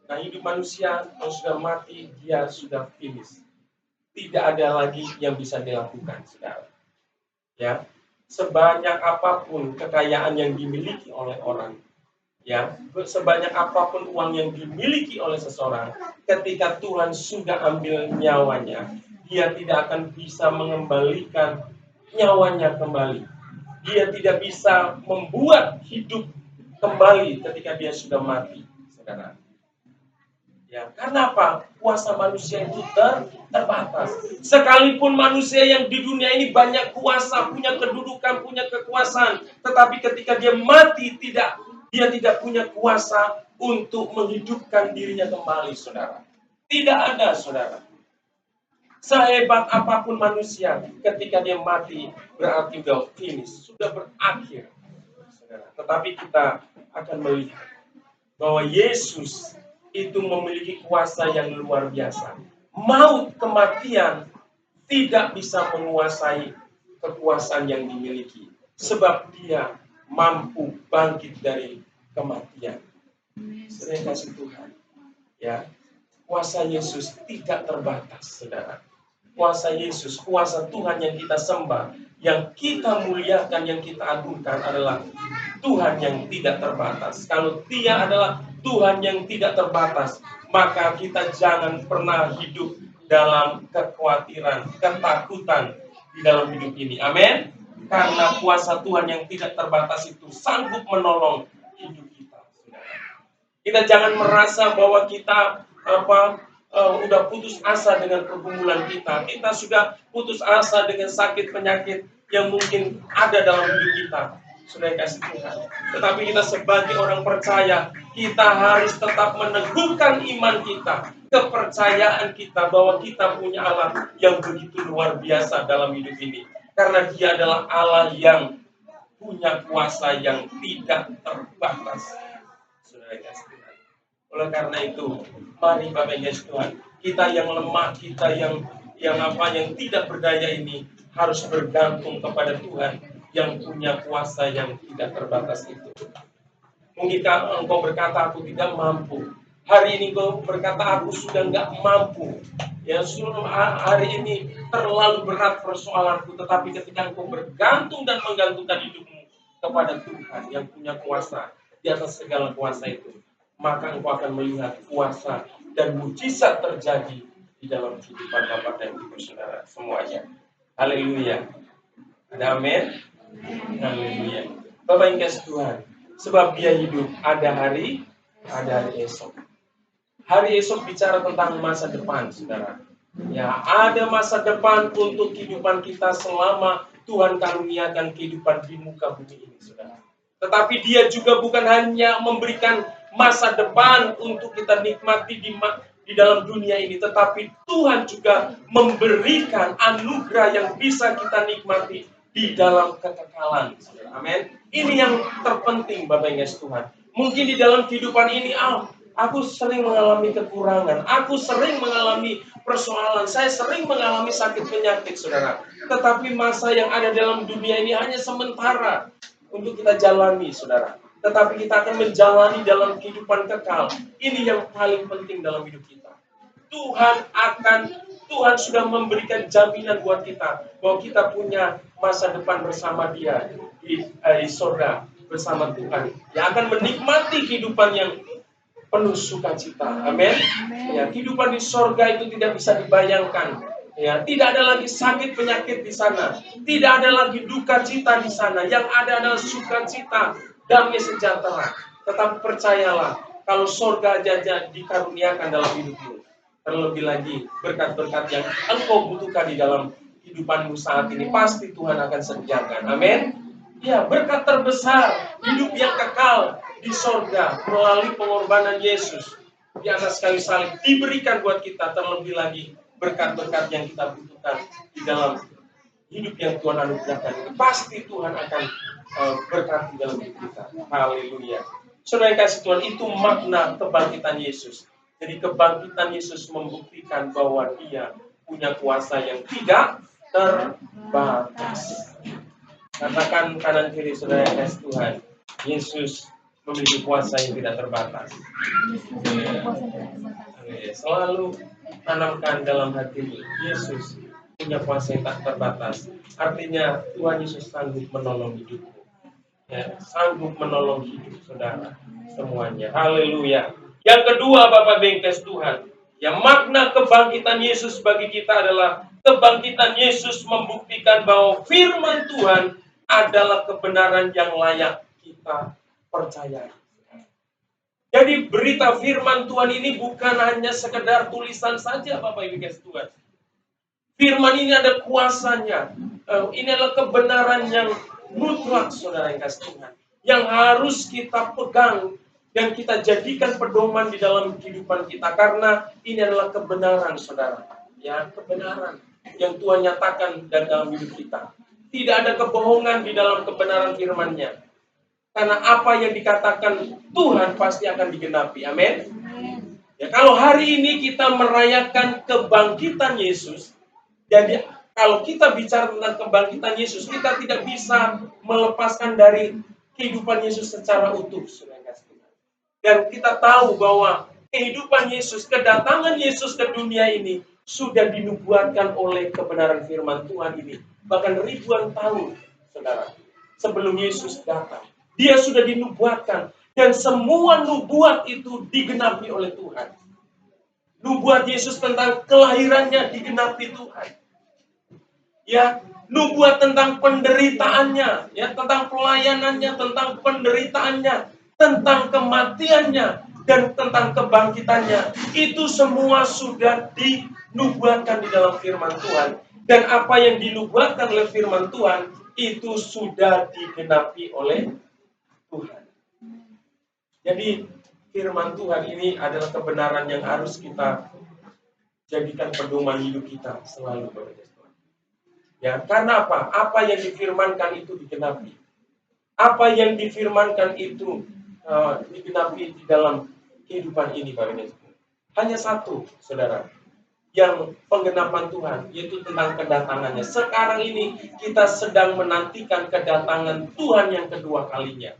Nah, hidup manusia kalau sudah mati dia sudah finish. Tidak ada lagi yang bisa dilakukan, saudara. Ya, sebanyak apapun kekayaan yang dimiliki oleh orang, Ya, sebanyak apapun uang yang dimiliki oleh seseorang, ketika Tuhan sudah ambil nyawanya, dia tidak akan bisa mengembalikan nyawanya kembali. Dia tidak bisa membuat hidup kembali ketika dia sudah mati, saudara. Ya, karena apa? Kuasa manusia itu terbatas. Sekalipun manusia yang di dunia ini banyak kuasa, punya kedudukan, punya kekuasaan, tetapi ketika dia mati dia tidak punya kuasa untuk menghidupkan dirinya kembali, saudara. Tidak ada, saudara. Sehebat apapun manusia, ketika dia mati, berarti sudah finish, sudah berakhir, saudara. Tetapi kita akan melihat bahwa Yesus itu memiliki kuasa yang luar biasa. Maut, kematian tidak bisa menguasai kekuasaan yang dimiliki, sebab dia mampu bangkit dari kematian. Sering kasih Tuhan, ya, kuasa Yesus tidak terbatas, saudara. Kuasa Yesus, kuasa Tuhan yang kita sembah, yang kita muliakan, yang kita agungkan adalah Tuhan yang tidak terbatas. Kalau Dia adalah Tuhan yang tidak terbatas, maka kita jangan pernah hidup dalam kekhawatiran, ketakutan di dalam hidup ini. Amin. Karena kuasa Tuhan yang tidak terbatas itu sanggup menolong hidup kita. Kita jangan merasa bahwa kita udah putus asa dengan pergumulan kita. Kita sudah putus asa dengan sakit penyakit yang mungkin ada dalam hidup kita. Sudah kasih Tuhan. Tetapi kita sebagai orang percaya, kita harus tetap meneguhkan iman kita, kepercayaan kita bahwa kita punya Allah yang begitu luar biasa dalam hidup ini. Karena Dia adalah Allah yang punya kuasa yang tidak terbatas. Sudah kasih Tuhan. Oleh karena itu, mari Bapak Yesus Tuhan, kita yang lemah, kita yang tidak berdaya ini harus bergantung kepada Tuhan yang punya kuasa yang tidak terbatas itu. Mungkin engkau berkata aku tidak mampu. Hari ini engkau berkata aku sudah nggak mampu. Ya, hari ini terlalu berat persoalanku. Tetapi ketika engkau bergantung dan menggantungkan hidupmu kepada Tuhan yang punya kuasa di atas segala kuasa itu, maka engkau akan melihat kuasa dan mujizat terjadi di dalam kehidupan Bapak dan Ibu Saudara semuanya. Haleluya. Ada amin? Haleluya. Bapak yang kasih Tuhan, sebab Dia hidup, ada hari esok. Hari esok bicara tentang masa depan, saudara. Ya, ada masa depan untuk kehidupan kita selama Tuhan karuniakan kehidupan di muka bumi ini, saudara. Tetapi Dia juga bukan hanya memberikan masa depan untuk kita nikmati di dalam dunia ini, tetapi Tuhan juga memberikan anugerah yang bisa kita nikmati di dalam kekekalan. Amin. Ini yang terpenting, Bapak Yesus Tuhan. Mungkin di dalam kehidupan ini, aku sering mengalami kekurangan, aku sering mengalami persoalan, saya sering mengalami sakit penyakit, saudara. Tetapi masa yang ada dalam dunia ini hanya sementara untuk kita jalani, saudara. Tetapi kita akan menjalani dalam kehidupan kekal. Ini yang paling penting dalam hidup kita. Tuhan sudah memberikan jaminan buat kita bahwa kita punya masa depan bersama Dia di surga bersama Tuhan yang akan menikmati kehidupan yang penuh sukacita. Amin. Ya, kehidupan di surga itu tidak bisa dibayangkan. Ya, tidak ada lagi sakit penyakit di sana, tidak ada lagi duka cita di sana. Yang ada adalah sukacita, damai sejahtera. Tetapi percayalah, kalau surga aja dikaruniakan dalam hidupmu, terlebih lagi berkat-berkat yang engkau butuhkan di dalam kehidupanmu saat ini, pasti Tuhan akan sediakan. Amin. Ya, berkat terbesar, hidup yang kekal di sorga melalui pengorbanan Yesus di atas kayu salib diberikan buat kita, terlebih lagi berkat-berkat yang kita butuhkan di dalam hidup yang Tuhan anugerahkan ini. Pasti Tuhan akan berkati dalam hidup kita. Haleluya. Saudara yang kasih Tuhan, itu makna kebangkitan Yesus. Jadi kebangkitan Yesus membuktikan bahwa Dia punya kuasa yang tidak terbatas. Katakan kanan kiri saudara yang kasih Tuhan, Yesus memiliki kuasa yang tidak terbatas. Selalu tanamkan dalam hatimu, Yesus punya kuasa yang tak terbatas. Artinya Tuhan Yesus sanggup menolong hidupmu. Ya, sanggup menolong hidup saudara, semuanya. Haleluya. Yang kedua, Bapak Bengkes Tuhan, yang makna kebangkitan Yesus bagi kita adalah kebangkitan Yesus membuktikan bahwa firman Tuhan adalah kebenaran yang layak kita percayai. Jadi berita firman Tuhan ini bukan hanya sekedar tulisan saja, Bapak Ibu Tuhan. Firman ini ada kuasanya. Ini adalah kebenaran yang mutlak, saudara yang kasih Tuhan, yang harus kita pegang dan kita jadikan pedoman di dalam kehidupan kita, karena ini adalah kebenaran, saudara. Ya, kebenaran yang Tuhan nyatakan dalam hidup kita. Tidak ada kebohongan di dalam kebenaran firman-Nya. Karena apa yang dikatakan Tuhan pasti akan digenapi. Amin. Ya, kalau hari ini kita merayakan kebangkitan Yesus, jadi kalau kita bicara tentang kebangkitan Yesus, kita tidak bisa melepaskan dari kehidupan Yesus secara utuh. Dan kita tahu bahwa kehidupan Yesus, kedatangan Yesus ke dunia ini sudah dinubuatkan oleh kebenaran firman Tuhan ini. Bahkan ribuan tahun, saudara, sebelum Yesus datang. Dia sudah dinubuatkan. Dan semua nubuat itu digenapi oleh Tuhan. Nubuat Yesus tentang kelahirannya digenapi Tuhan. Ya, nubuat tentang penderitaannya, ya, tentang pelayanannya, tentang penderitaannya, tentang kematiannya, dan tentang kebangkitannya. Itu semua sudah dinubuatkan di dalam firman Tuhan. Dan apa yang dinubuatkan oleh firman Tuhan, itu sudah digenapi oleh Tuhan. Jadi firman Tuhan ini adalah kebenaran yang harus kita jadikan pedoman hidup kita selalu. Ya, karena apa? Apa yang difirmankan itu digenapi. Apa yang difirmankan itu digenapi di dalam kehidupan ini, Bapak. Hanya satu, saudara, yang penggenapan Tuhan, yaitu tentang kedatangannya. Sekarang ini kita sedang menantikan kedatangan Tuhan yang kedua kalinya.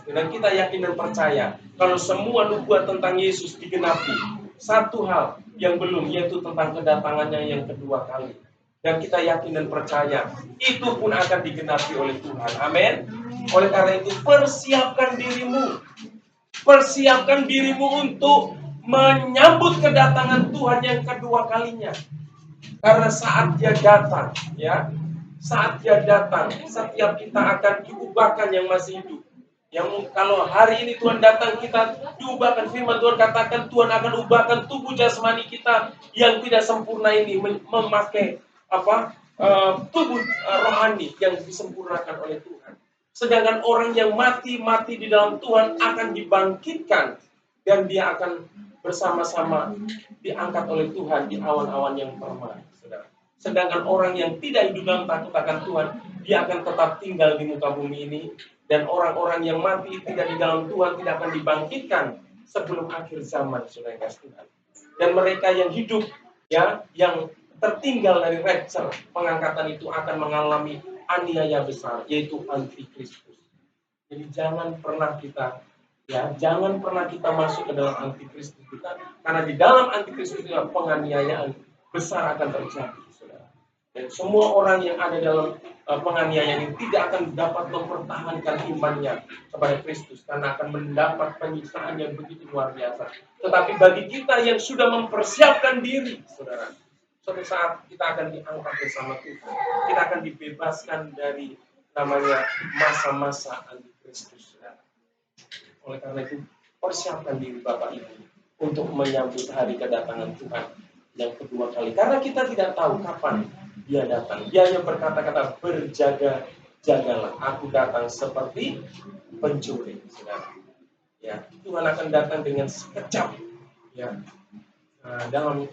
Dan kita yakin dan percaya kalau semua nubuat tentang Yesus digenapi. Satu hal yang belum, yaitu tentang kedatangannya yang kedua kali. Dan kita yakin dan percaya itu pun akan digenapi oleh Tuhan. Amin. Oleh karena itu persiapkan dirimu. Persiapkan dirimu untuk menyambut kedatangan Tuhan yang kedua kalinya. Karena saat Dia datang, ya, saat Dia datang, setiap kita akan diubahkan yang masih hidup. Yang kalau hari ini Tuhan datang, kita diubahkan. Firman Tuhan katakan Tuhan akan ubahkan tubuh jasmani kita yang tidak sempurna ini memakai tubuh rohani yang disempurnakan oleh Tuhan. Sedangkan orang yang mati di dalam Tuhan akan dibangkitkan dan dia akan bersama-sama diangkat oleh Tuhan di awan-awan yang permai. Sedangkan orang yang tidak hidup dalam takut akan Tuhan, dia akan tetap tinggal di muka bumi ini. Dan orang-orang yang mati tidak di dalam Tuhan tidak akan dibangkitkan sebelum akhir zaman, saudara kasih Tuhan. Dan mereka yang hidup, ya, yang tertinggal dari rapture, pengangkatan itu akan mengalami aniaya besar, yaitu antikristus. Jadi jangan pernah kita masuk ke dalam antikristus kita, karena di dalam antikristus itu penganiayaan besar akan terjadi, saudara. Dan semua orang yang ada dalam penganiayaan ini tidak akan dapat mempertahankan imannya kepada Kristus, karena akan mendapat penyiksaan yang begitu luar biasa. Tetapi bagi kita yang sudah mempersiapkan diri, saudara, suatu saat kita akan diangkat bersama Tuhan. Kita akan dibebaskan dari namanya masa-masa antikristus, saudara. Oleh karena itu, persiapkan diri Bapak Ibu untuk menyambut hari kedatangan Tuhan yang kedua kali. Karena kita tidak tahu kapan Dia datang. Dia yang berkata-kata, berjaga-jagalah. Aku datang seperti pencuri, saudara. Ya, Tuhan akan datang dengan sekejap. Ya, dalam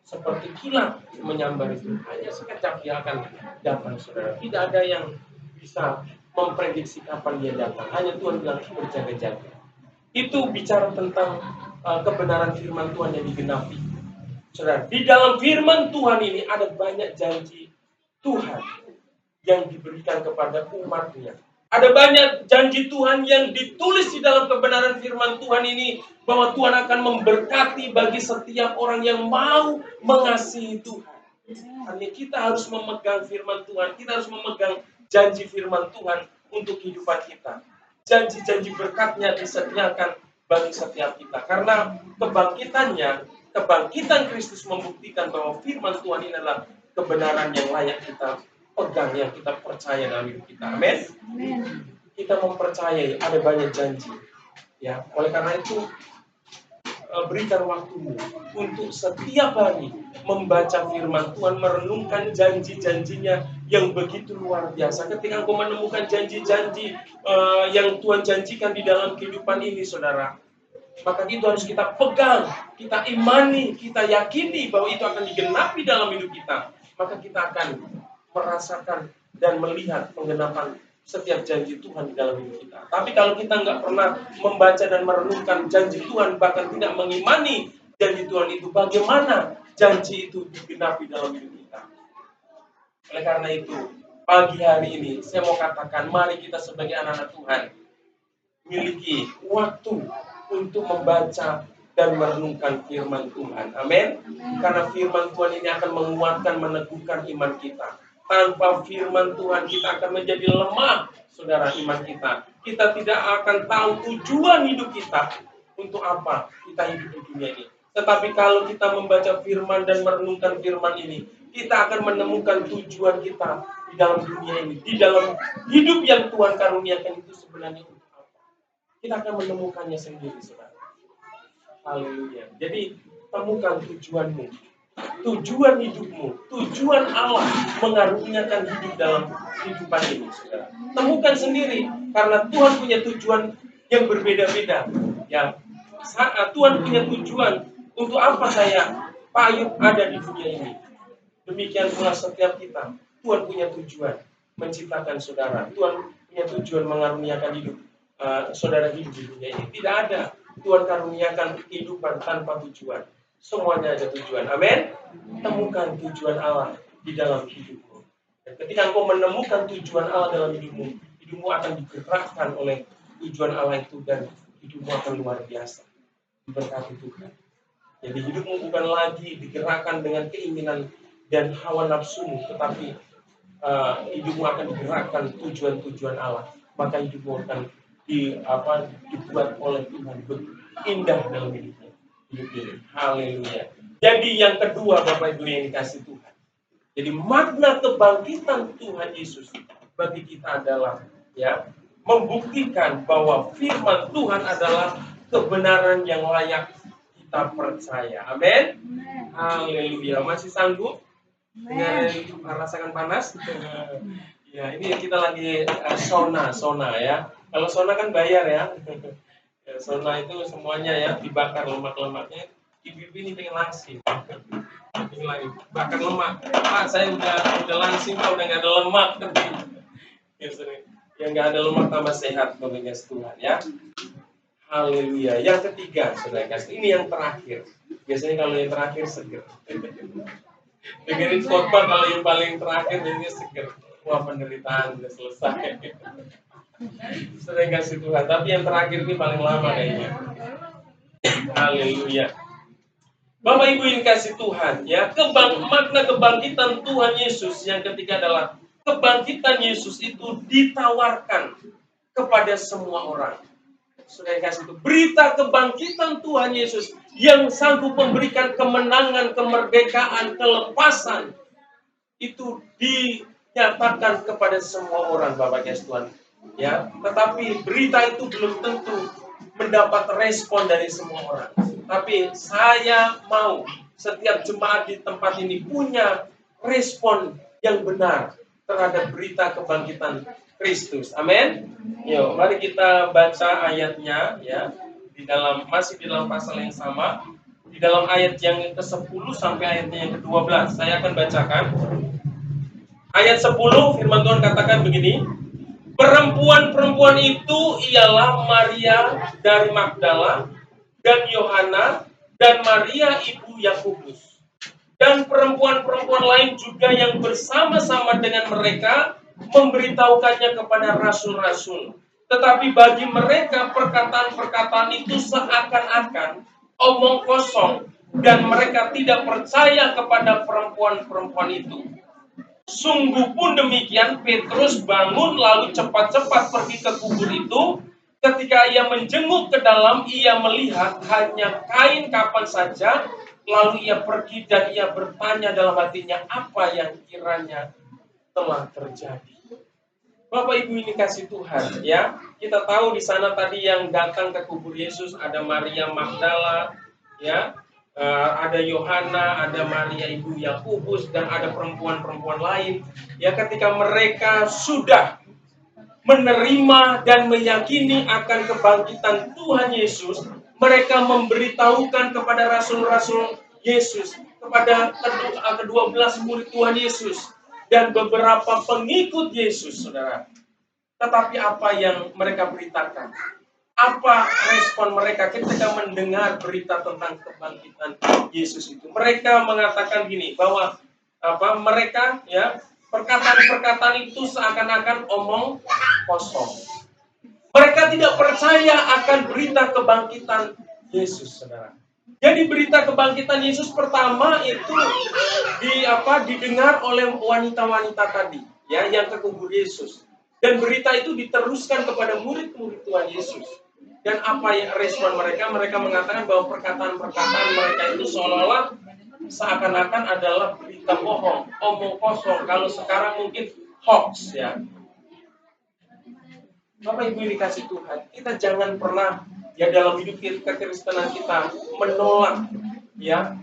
seperti kilat menyambar itu. Hanya sekejap Dia akan datang, saudara. Tidak ada yang bisa memprediksi kapan Dia datang. Hanya Tuhan bilang berjaga-jaga. Itu bicara tentang kebenaran firman Tuhan yang digenapi. Saudara, di dalam firman Tuhan ini ada banyak janji Tuhan yang diberikan kepada umat-Nya. Ada banyak janji Tuhan yang ditulis di dalam kebenaran firman Tuhan ini, bahwa Tuhan akan memberkati bagi setiap orang yang mau mengasihi Tuhan. Artinya kita harus memegang firman Tuhan, kita harus memegang janji firman Tuhan untuk kehidupan kita. janji-janji berkat-Nya disediakan bagi setiap kita. Karena kebangkitan Kristus membuktikan bahwa firman Tuhan ini adalah kebenaran yang layak kita pegang, yang kita percaya dalam hidup kita. Amin. Kita mempercayai ada banyak janji. Ya, oleh karena itu berikan waktumu untuk setiap hari membaca firman Tuhan, merenungkan janji-janjinya yang begitu luar biasa. Ketika engkau menemukan janji-janji yang Tuhan janjikan di dalam kehidupan ini, saudara, maka itu harus kita pegang, kita imani, kita yakini bahwa itu akan digenapi dalam hidup kita. Maka kita akan merasakan dan melihat penggenapan setiap janji Tuhan di dalam hidup kita. Tapi kalau kita nggak pernah membaca dan merenungkan janji Tuhan, bahkan tidak mengimani janji Tuhan itu, bagaimana janji itu digenapi dalam hidup kita? Oleh karena itu, pagi hari ini saya mau katakan, mari kita sebagai anak-anak Tuhan miliki waktu untuk membaca dan merenungkan firman Tuhan. Amin. Karena firman Tuhan ini akan menguatkan, meneguhkan iman kita. Tanpa firman Tuhan kita akan menjadi lemah, saudara, iman kita. Kita tidak akan tahu tujuan hidup kita, untuk apa kita hidup di dunia ini. Tetapi kalau kita membaca firman dan merenungkan firman ini, kita akan menemukan tujuan kita di dalam dunia ini, di dalam hidup yang Tuhan karuniakan itu sebenarnya untuk apa. Kita akan menemukannya sendiri, saudara. Haleluya. Jadi temukan tujuanmu, tujuan hidupmu, tujuan Allah mengaruniakan hidup dalam kehidupan ini, saudara. Temukan sendiri, karena Tuhan punya tujuan yang berbeda-beda. Ya, Tuhan punya tujuan untuk apa Pak Ayub ada di dunia ini. Demikian pula setiap kita, Tuhan punya tujuan menciptakan saudara. Tuhan punya tujuan mengaruniakan hidup saudara hidup di dunia ini. Tidak ada Tuhan karuniakan kehidupan tanpa tujuan. Semuanya ada tujuan. Amin. Temukan tujuan Allah di dalam hidupmu. Dan ketika engkau menemukan tujuan Allah dalam hidupmu, hidupmu akan digerakkan oleh tujuan Allah itu, dan hidupmu akan luar biasa diberkati Tuhan. Jadi hidupmu bukan lagi digerakkan dengan keinginan dan hawa nafsumu, tetapi hidupmu akan digerakkan tujuan-tujuan Allah. Maka hidupmu akan dibuat oleh Tuhan indah dalam hidupmu. Haleluya. Jadi yang kedua, Bapak Ibu yang dikasih Tuhan. Jadi makna kebangkitan Tuhan Yesus bagi kita adalah membuktikan bahwa firman Tuhan adalah kebenaran yang layak kita percaya. Amin. Haleluya. Masih sanggup? Merasakan panas? Ya, ini kita lagi sauna ya. Kalau sauna kan bayar ya. Sauna itu semuanya ya, dibakar lemak-lemaknya. Ibu-ibu ini pengen langsing. Bakar lemak. Pak, saya udah langsing, Pak, udah nggak ada lemak. Ya nggak ada lemak, tambah sehat, Bapak Tuhan ya. Haleluya. Yang ketiga, saudara kasih, ini yang terakhir. Biasanya kalau yang terakhir seger. Dengerin khotbah kalau yang paling terakhir biasanya seger. Wah, penderitaan udah selesai. Sering kasih Tuhan, tapi yang terakhir ini paling lama kayaknya. Haleluya. Bapak Ibu yang kasih Tuhan, ya, makna kebangkitan Tuhan Yesus yang ketiga adalah kebangkitan Yesus itu ditawarkan kepada semua orang. Sudah kasih itu berita kebangkitan Tuhan Yesus yang sanggup memberikan kemenangan, kemerdekaan, kelepasan itu dinyatakan kepada semua orang, Bapak Tuhan. Ya, tetapi berita itu belum tentu mendapat respon dari semua orang. Tapi saya mau setiap jemaat di tempat ini punya respon yang benar terhadap berita kebangkitan Kristus. Amin. Yuk, mari kita baca ayatnya ya. Masih di dalam pasal yang sama. Di dalam ayat yang ke-10 sampai ayatnya yang ke-12. Saya akan bacakan. Ayat 10 firman Tuhan katakan begini. Perempuan-perempuan itu ialah Maria dari Magdala dan Yohana dan Maria ibu Yakobus. Dan perempuan-perempuan lain juga yang bersama-sama dengan mereka memberitahukannya kepada rasul-rasul. Tetapi bagi mereka perkataan-perkataan itu seakan-akan omong kosong dan mereka tidak percaya kepada perempuan-perempuan itu. Sungguh pun demikian, Petrus bangun lalu cepat-cepat pergi ke kubur itu Ketika ia menjenguk ke dalam, ia melihat hanya kain kapan saja, lalu ia pergi dan ia bertanya dalam hatinya apa yang kiranya telah terjadi. Bapak Ibu ini kasih Tuhan, ya. Kita tahu di sana tadi yang datang ke kubur Yesus ada Maria Magdala, ya. Ada Yohana, ada Maria ibu Yakobus, dan ada perempuan-perempuan lain. Ya, ketika mereka sudah menerima dan meyakini akan kebangkitan Tuhan Yesus, mereka memberitahukan kepada rasul-rasul Yesus, kepada ke-12 murid Tuhan Yesus, dan beberapa pengikut Yesus, saudara. Tetapi apa yang mereka beritakan? Apa respon mereka ketika mendengar berita tentang kebangkitan Yesus itu? Mereka mengatakan gini, bahwa mereka, ya, perkataan-perkataan itu seakan-akan omong kosong. Mereka tidak percaya akan berita kebangkitan Yesus, saudara. Jadi berita kebangkitan Yesus pertama itu didengar oleh wanita-wanita tadi, ya, yang ke kubur Yesus. Dan berita itu diteruskan kepada murid-murid Tuhan Yesus. Dan apa yang respon mereka? Mereka mengatakan bahwa perkataan-perkataan mereka itu seolah-olah seakan-akan adalah berita bohong, omong kosong. Kalau sekarang mungkin hoax, ya. Bapak Ibu dikasih Tuhan, kita jangan pernah, ya, dalam hidup kekristenan kita menolak, ya,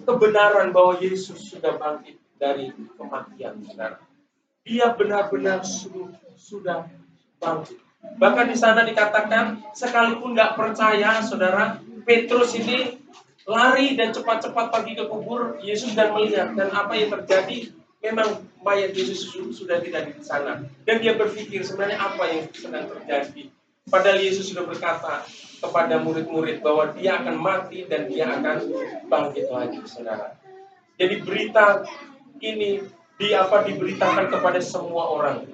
kebenaran bahwa Yesus sudah bangkit dari kematian, saudara. Dia benar-benar sudah bangkit. Bahkan di sana dikatakan, sekalipun tidak percaya, saudara, Petrus ini lari dan cepat-cepat pergi ke kubur Yesus dan melihat. Dan apa yang terjadi, memang mayat Yesus sudah tidak di sana. Dan dia berpikir sebenarnya apa yang sedang terjadi. Padahal Yesus sudah berkata kepada murid-murid bahwa dia akan mati dan dia akan bangkit lagi, saudara. Jadi berita ini diberitakan kepada semua orang.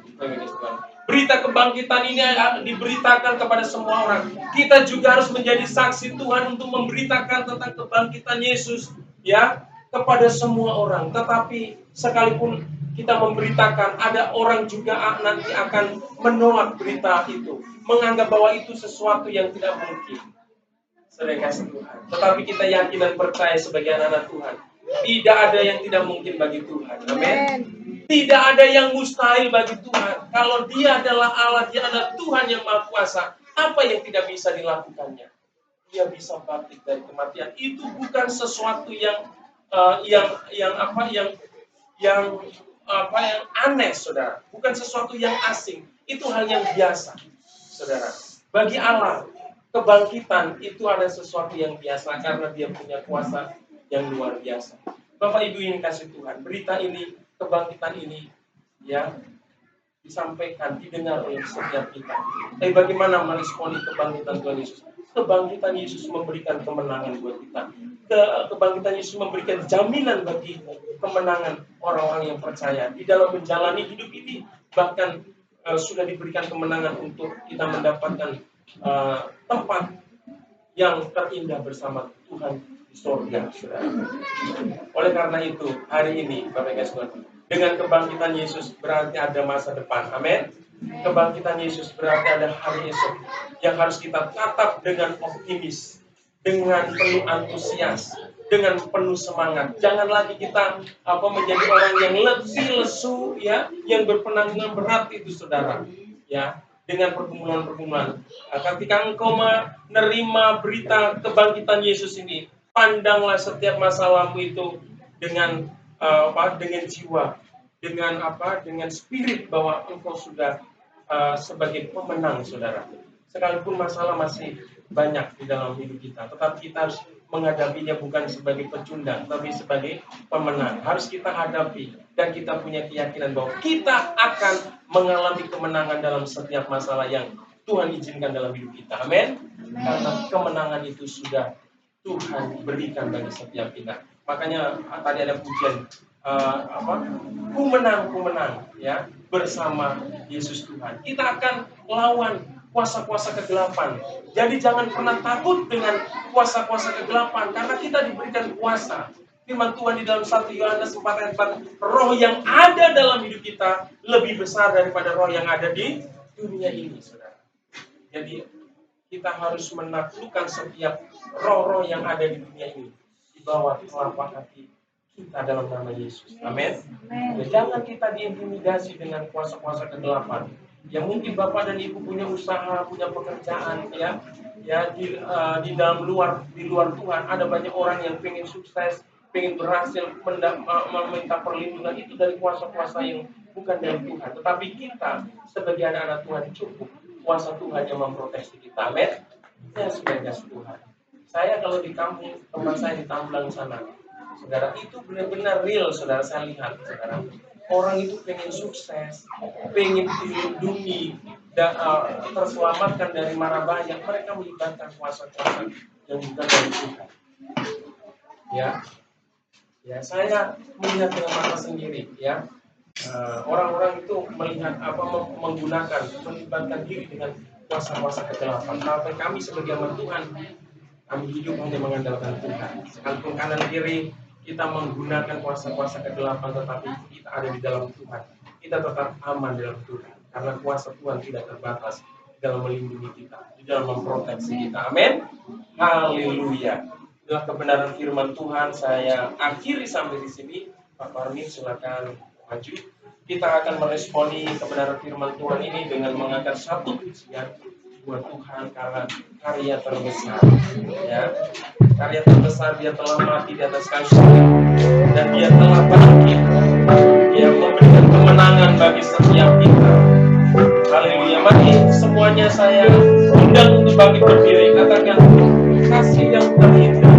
Berita kebangkitan ini diberitakan kepada semua orang. Kita juga harus menjadi saksi Tuhan untuk memberitakan tentang kebangkitan Yesus, ya, kepada semua orang. Tetapi sekalipun kita memberitakan, ada orang juga nanti akan menolak berita itu, menganggap bahwa itu sesuatu yang tidak mungkin. Saudara kasih Tuhan. Tetapi kita yakin dan percaya sebagai anak-anak Tuhan, tidak ada yang tidak mungkin bagi Tuhan. Amin. Tidak ada yang mustahil bagi Tuhan. Kalau Dia adalah Allah, Dia adalah Tuhan yang Maha Kuasa, apa yang tidak bisa dilakukannya? Dia bisa bangkit dari kematian. Itu bukan sesuatu yang aneh, saudara. Bukan sesuatu yang asing. Itu hal yang biasa, saudara. Bagi Allah, kebangkitan itu ada sesuatu yang biasa karena Dia punya kuasa yang luar biasa. Bapak Ibu yang kasih Tuhan, berita ini, kebangkitan ini, ya, disampaikan, didengar oleh setiap kita. Tapi bagaimana meresponi kebangkitan Tuhan Yesus? Kebangkitan Yesus memberikan kemenangan buat kita. Kebangkitan Yesus memberikan jaminan bagi kemenangan orang-orang yang percaya. Di dalam menjalani hidup ini, bahkan sudah diberikan kemenangan untuk kita mendapatkan tempat yang terindah bersama Tuhan di surga, saudara. Oleh karena itu, hari ini, Bapak Ibu Saudara, dengan kebangkitan Yesus berarti ada masa depan. Amin. Kebangkitan Yesus berarti ada hari esok yang harus kita tatap dengan optimis, dengan penuh antusias, dengan penuh semangat. Jangan lagi kita menjadi orang yang letih, lesu, ya, yang berpenanggungan berat itu, saudara, ya, dengan pergumulan-pergumulan. Ketika engkau menerima berita kebangkitan Yesus ini, pandanglah setiap masalahmu itu dengan jiwa, dengan spirit bahwa engkau sudah sebagai pemenang, saudara. Sekalipun masalah masih banyak di dalam hidup kita, tetapi kita harus menghadapinya bukan sebagai pecundang, tapi sebagai pemenang. Harus kita hadapi dan kita punya keyakinan bahwa kita akan mengalami kemenangan dalam setiap masalah yang Tuhan izinkan dalam hidup kita. Amin. Karena kemenangan itu sudah Tuhan berikan bagi setiap kita. Makanya tadi ada pujian ku menang, ya, bersama Yesus Tuhan. Kita akan lawan kuasa-kuasa kegelapan. Jadi jangan pernah takut dengan kuasa-kuasa kegelapan, karena kita diberikan kuasa. Firman Tuhan di dalam 1 Yohanes 4 ayat 4, roh yang ada dalam hidup kita lebih besar daripada roh yang ada di dunia ini, saudara. Jadi kita harus menaklukkan setiap roh-roh yang ada di dunia ini di bawah telapak kaki kita dalam nama Yesus. Amin. Ya, jangan kita diintimidasi dengan kuasa-kuasa kegelapan. Yang mungkin Bapak dan Ibu punya usaha, punya pekerjaan, di dalam di luar Tuhan ada banyak orang yang pengen sukses, pengen berhasil, meminta perlindungan itu dari kuasa-kuasa yang bukan dari Tuhan. Tetapi kita sebagai anak-anak Tuhan cukup kuasa Tuhan yang memproteksi kita. Amin. Ya, sebagai Tuhan. Saya kalau di kampung, teman saya di Tamblang sana, saudara, itu benar-benar real, saudara, saya lihat, saudara. Orang itu pengen sukses, pengen dilindungi, dan terselamatkan dari mara bahaya. Mereka melibatkan kuasa-kuasa yang bukan dari Tuhan. Ya, saya melihat dengan mata sendiri, ya. Orang-orang itu melihat melibatkan diri dengan kuasa-kuasa kegelapan. Tapi kami sebagai anak Tuhan, kami hidup hanya mengandalkan Tuhan. Sekalipun kanan kiri kita menggunakan kuasa-kuasa kegelapan, tetapi kita ada di dalam Tuhan. Kita tetap aman dalam Tuhan. Karena kuasa Tuhan tidak terbatas dalam melindungi kita, di dalam memproteksi kita. Amin. Haleluya. Itulah kebenaran firman Tuhan. Saya akhiri sampai di sini. Pak Parmin, silakan maju. Kita akan meresponi kebenaran firman Tuhan ini dengan mengangkat satu pujian buat Tuhan karena karya terbesar, ya, karya terbesar. Dia telah mati di atas kayu salib dan Dia telah bangkit. Dia memberikan kemenangan bagi setiap kita. Haleluya. Mari semuanya saya undang untuk bangkit berdiri. Katakan kasih yang terindah.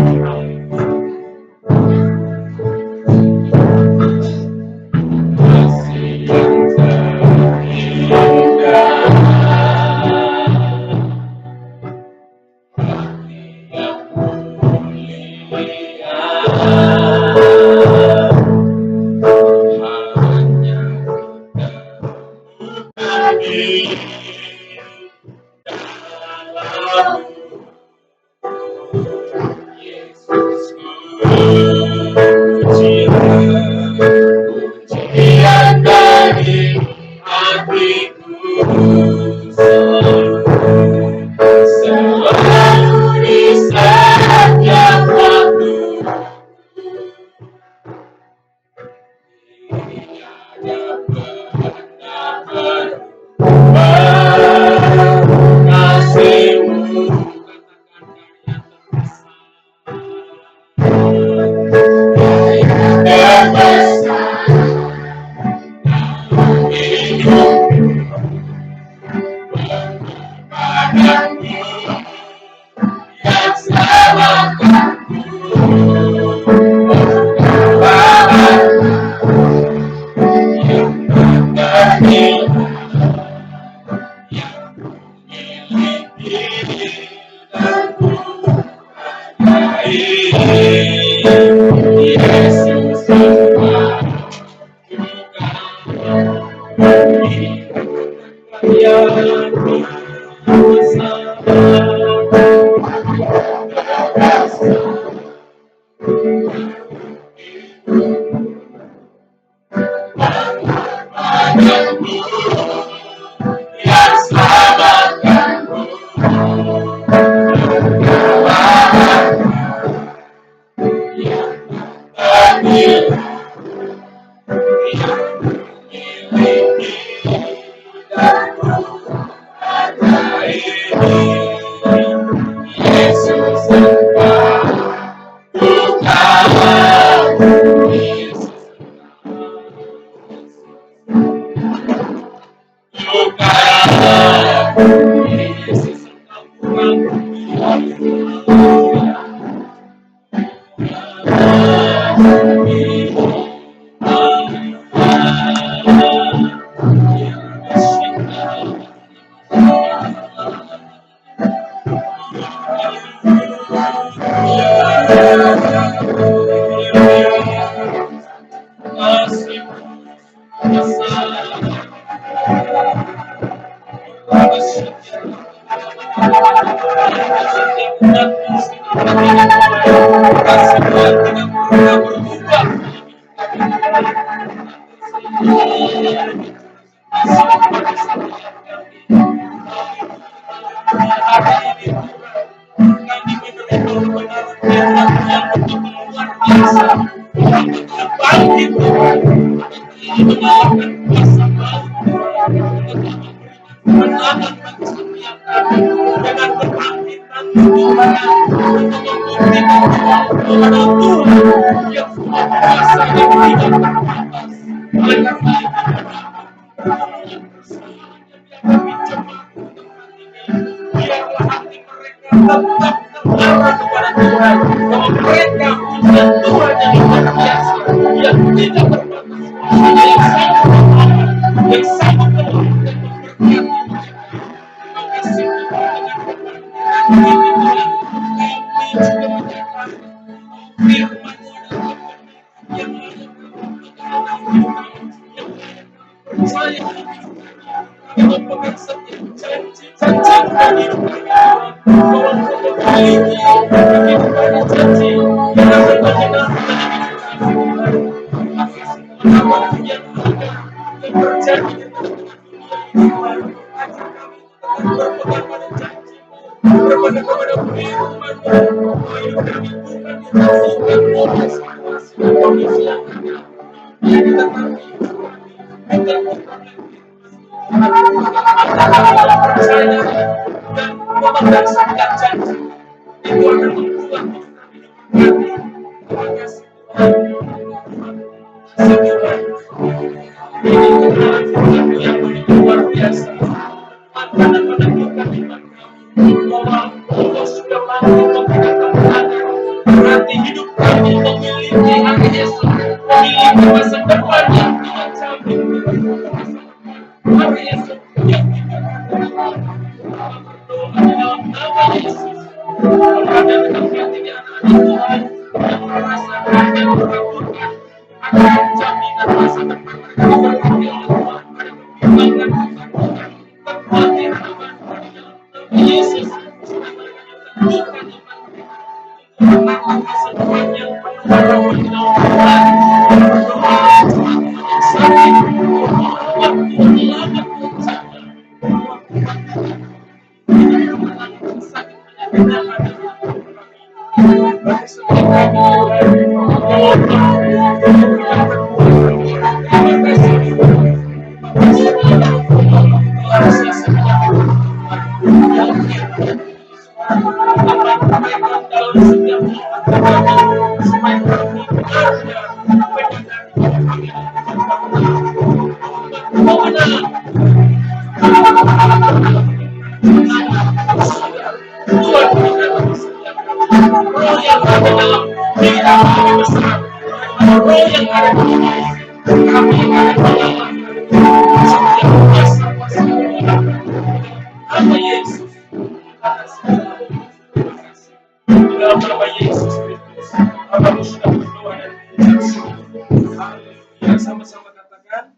Sama-sama katakan,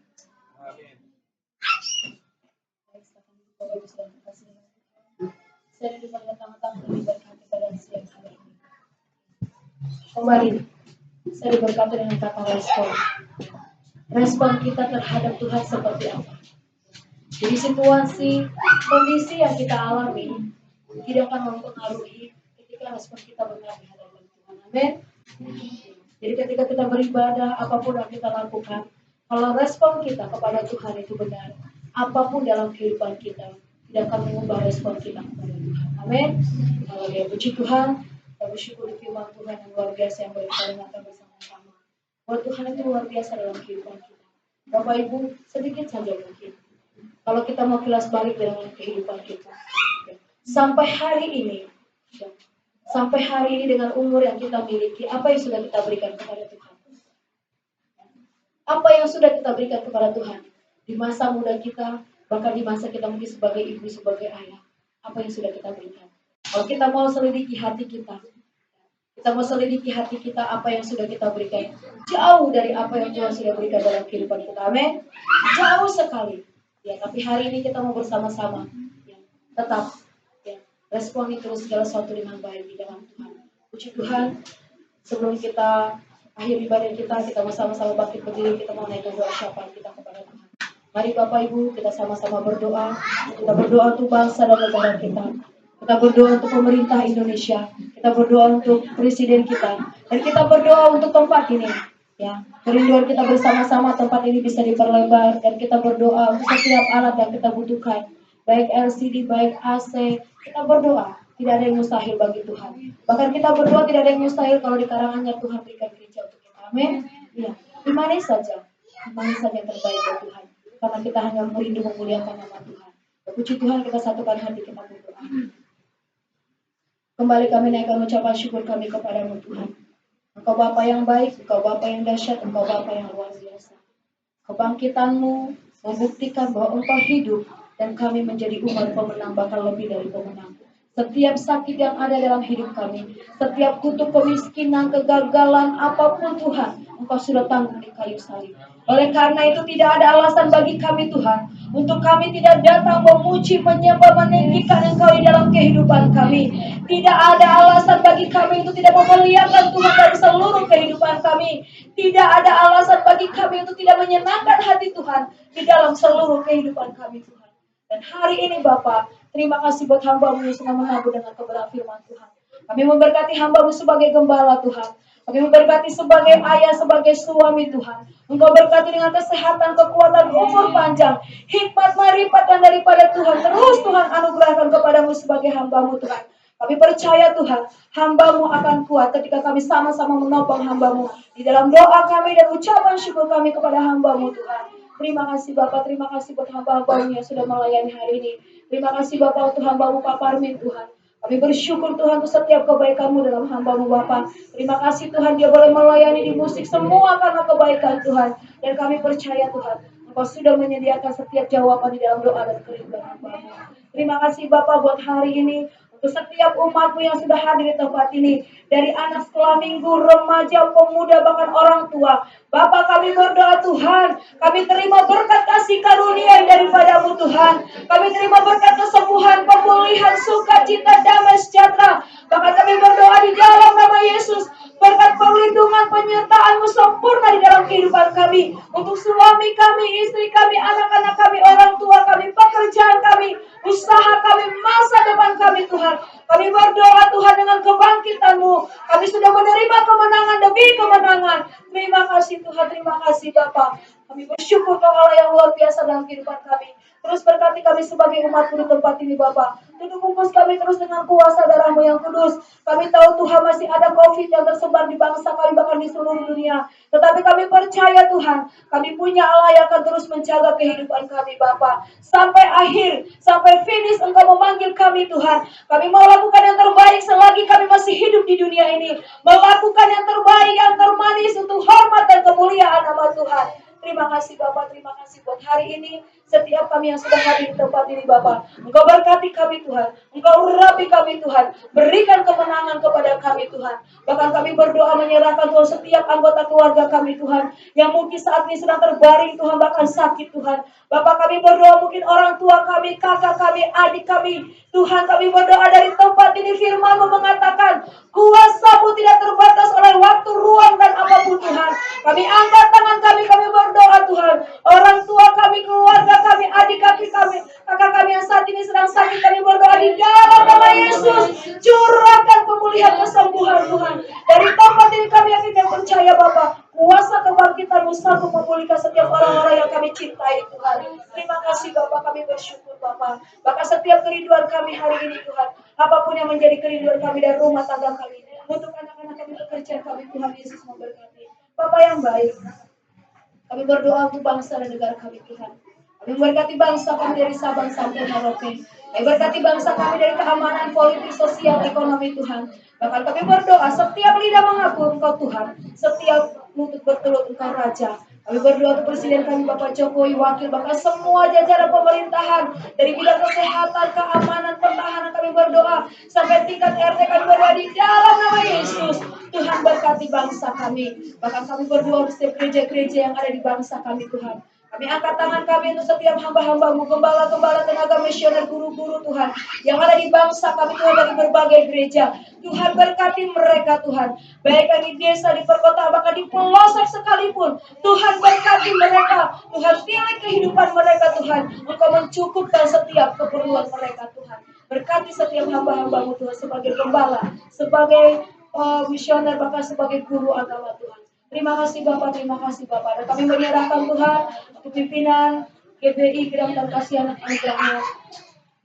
amin. Saya diberkati pada siang hari ini. Kembali, saya diberkati dengan kata respon. Respon kita terhadap Tuhan seperti apa? Jadi situasi, kondisi yang kita alami tidak akan mempengaruhi ketika respon kita benar di hadapan Tuhan. Amin. Jadi ketika kita beribadah, apapun yang kita lakukan, kalau respon kita kepada Tuhan itu benar, apapun dalam kehidupan kita tidak akan mengubah respon kita kepada Tuhan. Amin. Haleluya. Puji Tuhan. Kita bersyukur di firman Tuhan yang luar biasa yang boleh kita dengarkan bersama-sama. Bahwa Tuhan itu luar biasa dalam kehidupan kita. Bapak Ibu, sedikit saja mungkin. Kalau kita mau kilas balik dengan kehidupan kita. Sampai hari ini, dengan umur yang kita miliki, apa yang sudah kita berikan kepada Tuhan? Apa yang sudah kita berikan kepada Tuhan? Di masa muda kita, bahkan di masa kita mungkin sebagai ibu, sebagai ayah. Apa yang sudah kita berikan? Kalau kita mau selidiki hati kita, apa yang sudah kita berikan. Jauh dari apa yang Tuhan sudah berikan dalam kehidupan kita. Amin. Jauh sekali. Ya, tapi hari ini kita mau bersama-sama. Ya, tetap ya, responi terus segala sesuatu dengan baik di dalam Tuhan. Puji Tuhan. Sebelum kita akhir ibadah kita bersama-sama bangkit berdiri, kita mau naikkan doa syafaat kita kepada Tuhan. Mari Bapak Ibu, kita sama-sama berdoa. Kita berdoa untuk bangsa dan negara kita. Kita berdoa untuk pemerintah Indonesia. Kita berdoa untuk presiden kita. Dan kita berdoa untuk tempat ini. Ya, kerinduan kita bersama-sama tempat ini bisa diperlebar. Dan kita berdoa untuk setiap alat yang kita butuhkan. Baik LCD, baik AC. Kita berdoa. Tidak ada yang mustahil bagi Tuhan. Bahkan kita berdoa tidak ada yang mustahil kalau di karangannya Tuhan berikan gereja untuk kita. Amin. Iya. Imani saja. Imani saja yang terbaik buat Tuhan. Karena kita hanya merindu memuliakan nama Tuhan. Puji Tuhan, kita satukan hati kita berdoa. Kembali kami naikkan ucapan syukur kami kepadamu Tuhan. Engkau Bapa yang baik, Engkau Bapa yang dahsyat, Engkau Bapa yang luar biasa. Kebangkitan-Mu membuktikan bahwa Engkau hidup dan kami menjadi umat pemenang, bahkan lebih dari pemenang. Setiap sakit yang ada dalam hidup kami, setiap kutuk kemiskinan, kegagalan, apapun Tuhan, Engkau sudah tanggung di kayu salib. Oleh karena itu tidak ada alasan bagi kami Tuhan, untuk kami tidak datang memuji, menyembah, meninggikan Engkau di dalam kehidupan kami. Tidak ada alasan bagi kami untuk tidak memuliakan Tuhan dalam seluruh kehidupan kami. Tidak ada alasan bagi kami untuk tidak menyenangkan hati Tuhan di dalam seluruh kehidupan kami Tuhan. Dan hari ini Bapak, terima kasih buat hamba-Mu yang sedang mengaku dengan kebenaran firman Tuhan. Kami memberkati hamba-Mu sebagai gembala Tuhan. Kami memberkati sebagai ayah, sebagai suami Tuhan. Engkau berkati dengan kesehatan, kekuatan, umur panjang, hikmat, marifat dan daripada Tuhan. Terus Tuhan anugerahkan kepadamu sebagai hamba-Mu Tuhan. Kami percaya Tuhan, hamba-Mu akan kuat ketika kami sama-sama menopang hamba-Mu. Di dalam doa kami dan ucapan syukur kami kepada hamba-Mu Tuhan. Terima kasih Bapak, terima kasih buat hamba-hamba-Mu yang sudah melayani hari ini. Terima kasih Bapak untuk hamba-Mu Pak Parmin Tuhan. Kami bersyukur Tuhan untuk setiap kebaikan-Mu dalam hamba-Mu Bapak. Terima kasih Tuhan dia boleh melayani di musik semua karena kebaikan Tuhan. Dan kami percaya Tuhan, Engkau sudah menyediakan setiap jawaban di dalam doa dan kerinduan hamba-Mu. Terima kasih Bapak buat hari ini. Untuk setiap umat-Mu yang sudah hadir di tempat ini. Dari anak sekolah minggu, remaja, pemuda, bahkan orang tua. Bapak kami berdoa Tuhan. Kami terima berkat kasih karunia daripada-Mu Tuhan. Kami terima berkat kesembuhan, pemulihan, sukacita, damai, sejahtera. Bahkan kami berdoa di dalam nama Yesus. Berkat perlindungan, penyertaan-Mu sempurna di dalam kehidupan kami. Untuk suami kami, istri kami, anak-anak kami, orang tua kami, pekerjaan kami, usaha kami, masa depan kami Tuhan. Kami berdoa Tuhan dengan kebangkitan-Mu. Kami sudah menerima kemenangan demi kemenangan. Terima kasih Tuhan, terima kasih Bapa. Kami bersyukur Kau Allah yang luar biasa dalam kehidupan kami. Terus berkati kami sebagai umat-Mu di tempat ini Bapa. Tutup bungkus kami terus dengan kuasa darah-Mu yang kudus. Kami tahu Tuhan masih ada COVID yang tersebar di bangsa kami bahkan di seluruh dunia. Tetapi kami percaya Tuhan, kami punya Allah yang akan terus menjaga kehidupan kami Bapa. Sampai akhir, sampai finish Engkau memanggil kami Tuhan. Kami mau lakukan yang terbaik selagi kami masih hidup di dunia ini. Melakukan yang terbaik, yang termanis untuk hormat dan kemuliaan nama Tuhan. Terima kasih Bapak, terima kasih buat hari ini. Setiap kami yang sudah hadir di tempat ini Bapak. Engkau berkati kami Tuhan. Engkau urapi kami Tuhan. Berikan kemenangan kepada kami Tuhan. Bahkan kami berdoa menyerahkan Tuhan setiap anggota keluarga kami Tuhan. Yang mungkin saat ini sedang terbaring Tuhan, bahkan sakit Tuhan. Bapak kami berdoa mungkin orang tua kami, kakak kami, adik kami. Tuhan kami berdoa dari tempat ini firman-Mu mengatakan. Kuasa-Mu tidak terbatas oleh waktu, ruang dan apapun Tuhan. Kami angkat tangan kami berdoa Tuhan. Orang tua kami, keluarga kami, adik kami, kakak kami yang saat ini sedang sakit, kami berdoa di dalam nama Yesus. Curahkan pemulihan kesembuhan Tuhan. Dari tempat ini kami yakin percaya Bapak. Kuasa kebangkitan-Mu sanggup memulihkan setiap orang-orang yang kami cintai Tuhan. Terima kasih Bapak, kami bersyukur Bapak. Bahkan setiap kerinduan kami hari ini Tuhan. Apapun yang menjadi kerinduan kami dari rumah tangga kami. Untuk anak-anak kami, pekerjaan kami, Tuhan Yesus memberkati. Bapak yang baik. Kami berdoa untuk bangsa dan negara kami Tuhan. Kami memberkati bangsa kami dari Sabang sampai Merauke. Kami berkati bangsa kami dari keamanan, politik, sosial, ekonomi Tuhan. Bahkan kami berdoa setiap lidah mengaku Engkau Tuhan. Setiap lutut bertelut Engkau Raja. Kami berdoa untuk Presiden kami Bapak Jokowi, wakil, bahkan semua jajaran pemerintahan. Dari bidang kesehatan, keamanan, pertahanan kami berdoa. Sampai tingkat RT kami berdoa di dalam nama Yesus. Tuhan berkati bangsa kami. Bahkan kami berdoa untuk setiap gereja-gereja yang ada di bangsa kami Tuhan. Kami angkat tangan kami untuk setiap hamba-hamba-Mu, gembala-gembala, tenaga misioner, guru-guru Tuhan. Yang ada di bangsa kami Tuhan dari berbagai gereja. Tuhan berkati mereka Tuhan. Baik yang di desa, di perkotaan, bahkan di pelosok sekalipun. Tuhan berkati mereka. Tuhan pilih kehidupan mereka Tuhan. Engkau mencukupkan setiap keperluan mereka Tuhan. Berkati setiap hamba-hamba-Mu Tuhan sebagai gembala, sebagai misioner, bahkan sebagai guru agama Tuhan. Terima kasih Bapak, terima kasih Bapak. Dan kami menyerahkan Tuhan untuk pimpinan GBI Gereja Kasih Anak Anugerah,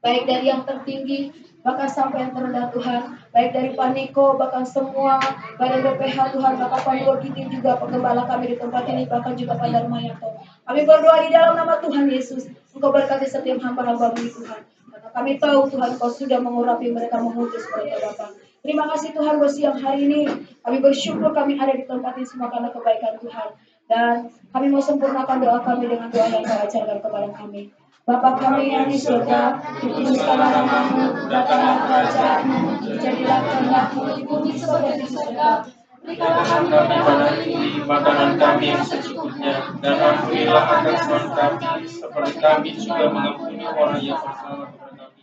baik dari yang tertinggi bahkan sampai yang terendah Tuhan, baik dari Pak Niko, bahkan semua badan BPH Tuhan, bahkan Pak Nur Giti juga penggembala kami di tempat ini, bahkan juga Pak Darmayanto. Kami berdoa di dalam nama Tuhan Yesus, Engkau berkati setiap hamba-hamba-Mu Tuhan. Karena kami tahu Tuhan Kau sudah mengurapi mereka, mengutus mereka Bapa. Terima kasih Tuhan buat siang hari ini. Kami bersyukur kami ada di tempat ini semua karena kebaikan Tuhan. Dan kami mau sempurnakan doa kami dengan doa yang Kau ajarkan kepada kami. Bapa kami yang di surga, dikuduskanlah namamu, datanglah kerajaanmu, jadilah kehendakmu di bumi seperti di surga. Berikanlah kami pada hari ini makanan kami yang secukupnya, dan ampunilah akan kesalahan kami, seperti kami juga mengampuni orang yang bersalah kepada kami.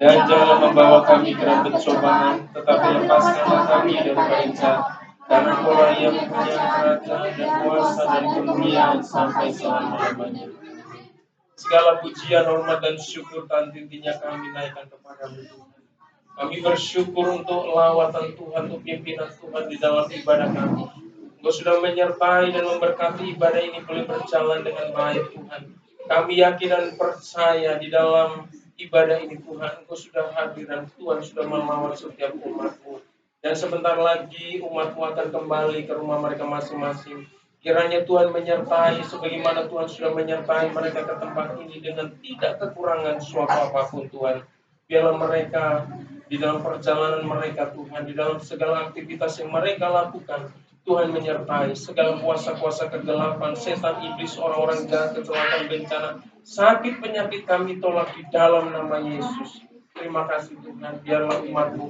Dan janganlah membawa kami ke dalam pencobaan, tetapi lepaskanlah kami dari jahat. Karena Engkau yang mempunyai kerajaan dan kuasa dan kemuliaan sampai selama-lamanya. Segala pujian, hormat, dan syukur tantinya kami naikkan kepada-Mu Tuhan. Kami bersyukur untuk lawatan Tuhan, untuk pimpinan Tuhan di dalam ibadah kami. Engkau sudah menyertai dan memberkati ibadah ini boleh berjalan dengan baik Tuhan. Kami yakin dan percaya di dalam ibadah ini Tuhan, Engkau sudah hadir dan Tuhan sudah melawat setiap umat-Mu. Dan sebentar lagi umat-Mu akan kembali ke rumah mereka masing-masing. Kiranya Tuhan menyertai sebagaimana Tuhan sudah menyertai mereka ke tempat ini dengan tidak kekurangan suatu apapun Tuhan. Biarlah mereka di dalam perjalanan mereka Tuhan, di dalam segala aktivitas yang mereka lakukan, Tuhan menyertai segala kuasa-kuasa kegelapan, setan, iblis, orang-orang jahat, kecelakaan, bencana, sakit, penyakit kami tolak di dalam nama Yesus. Terima kasih Tuhan, biarlah umat-Mu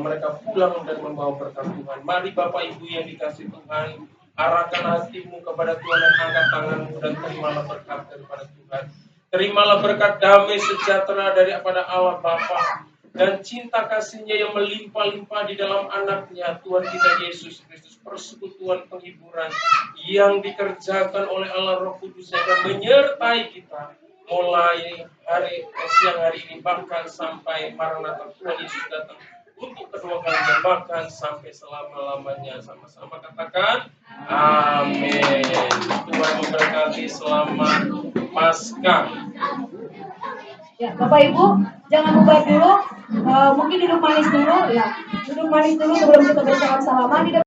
mereka pulang dan membawa berkat Tuhan. Mari Bapak Ibu yang dikasih Tuhan, arahkan hatimu kepada Tuhan dan angkat tanganmu dan terimalah berkat daripada Tuhan. Terimalah berkat damai sejahtera daripada Allah Bapa dan cinta kasih-Nya yang melimpah-limpah di dalam anaknya Tuhan kita Yesus Kristus, persekutuan penghiburan yang dikerjakan oleh Allah Roh Kudus yang akan menyertai kita mulai siang hari ini bahkan sampai Maranatha Tuhan Yesus datang untuk kedua kalinya, bahkan sampai selama-lamanya. Sama-sama katakan amin. Tuhan memberkati, selamat Paskah. Ya, Bapak Ibu, jangan bubar dulu. Mungkin duduk manis dulu, ya. Duduk manis dulu sebelum kita bersalaman.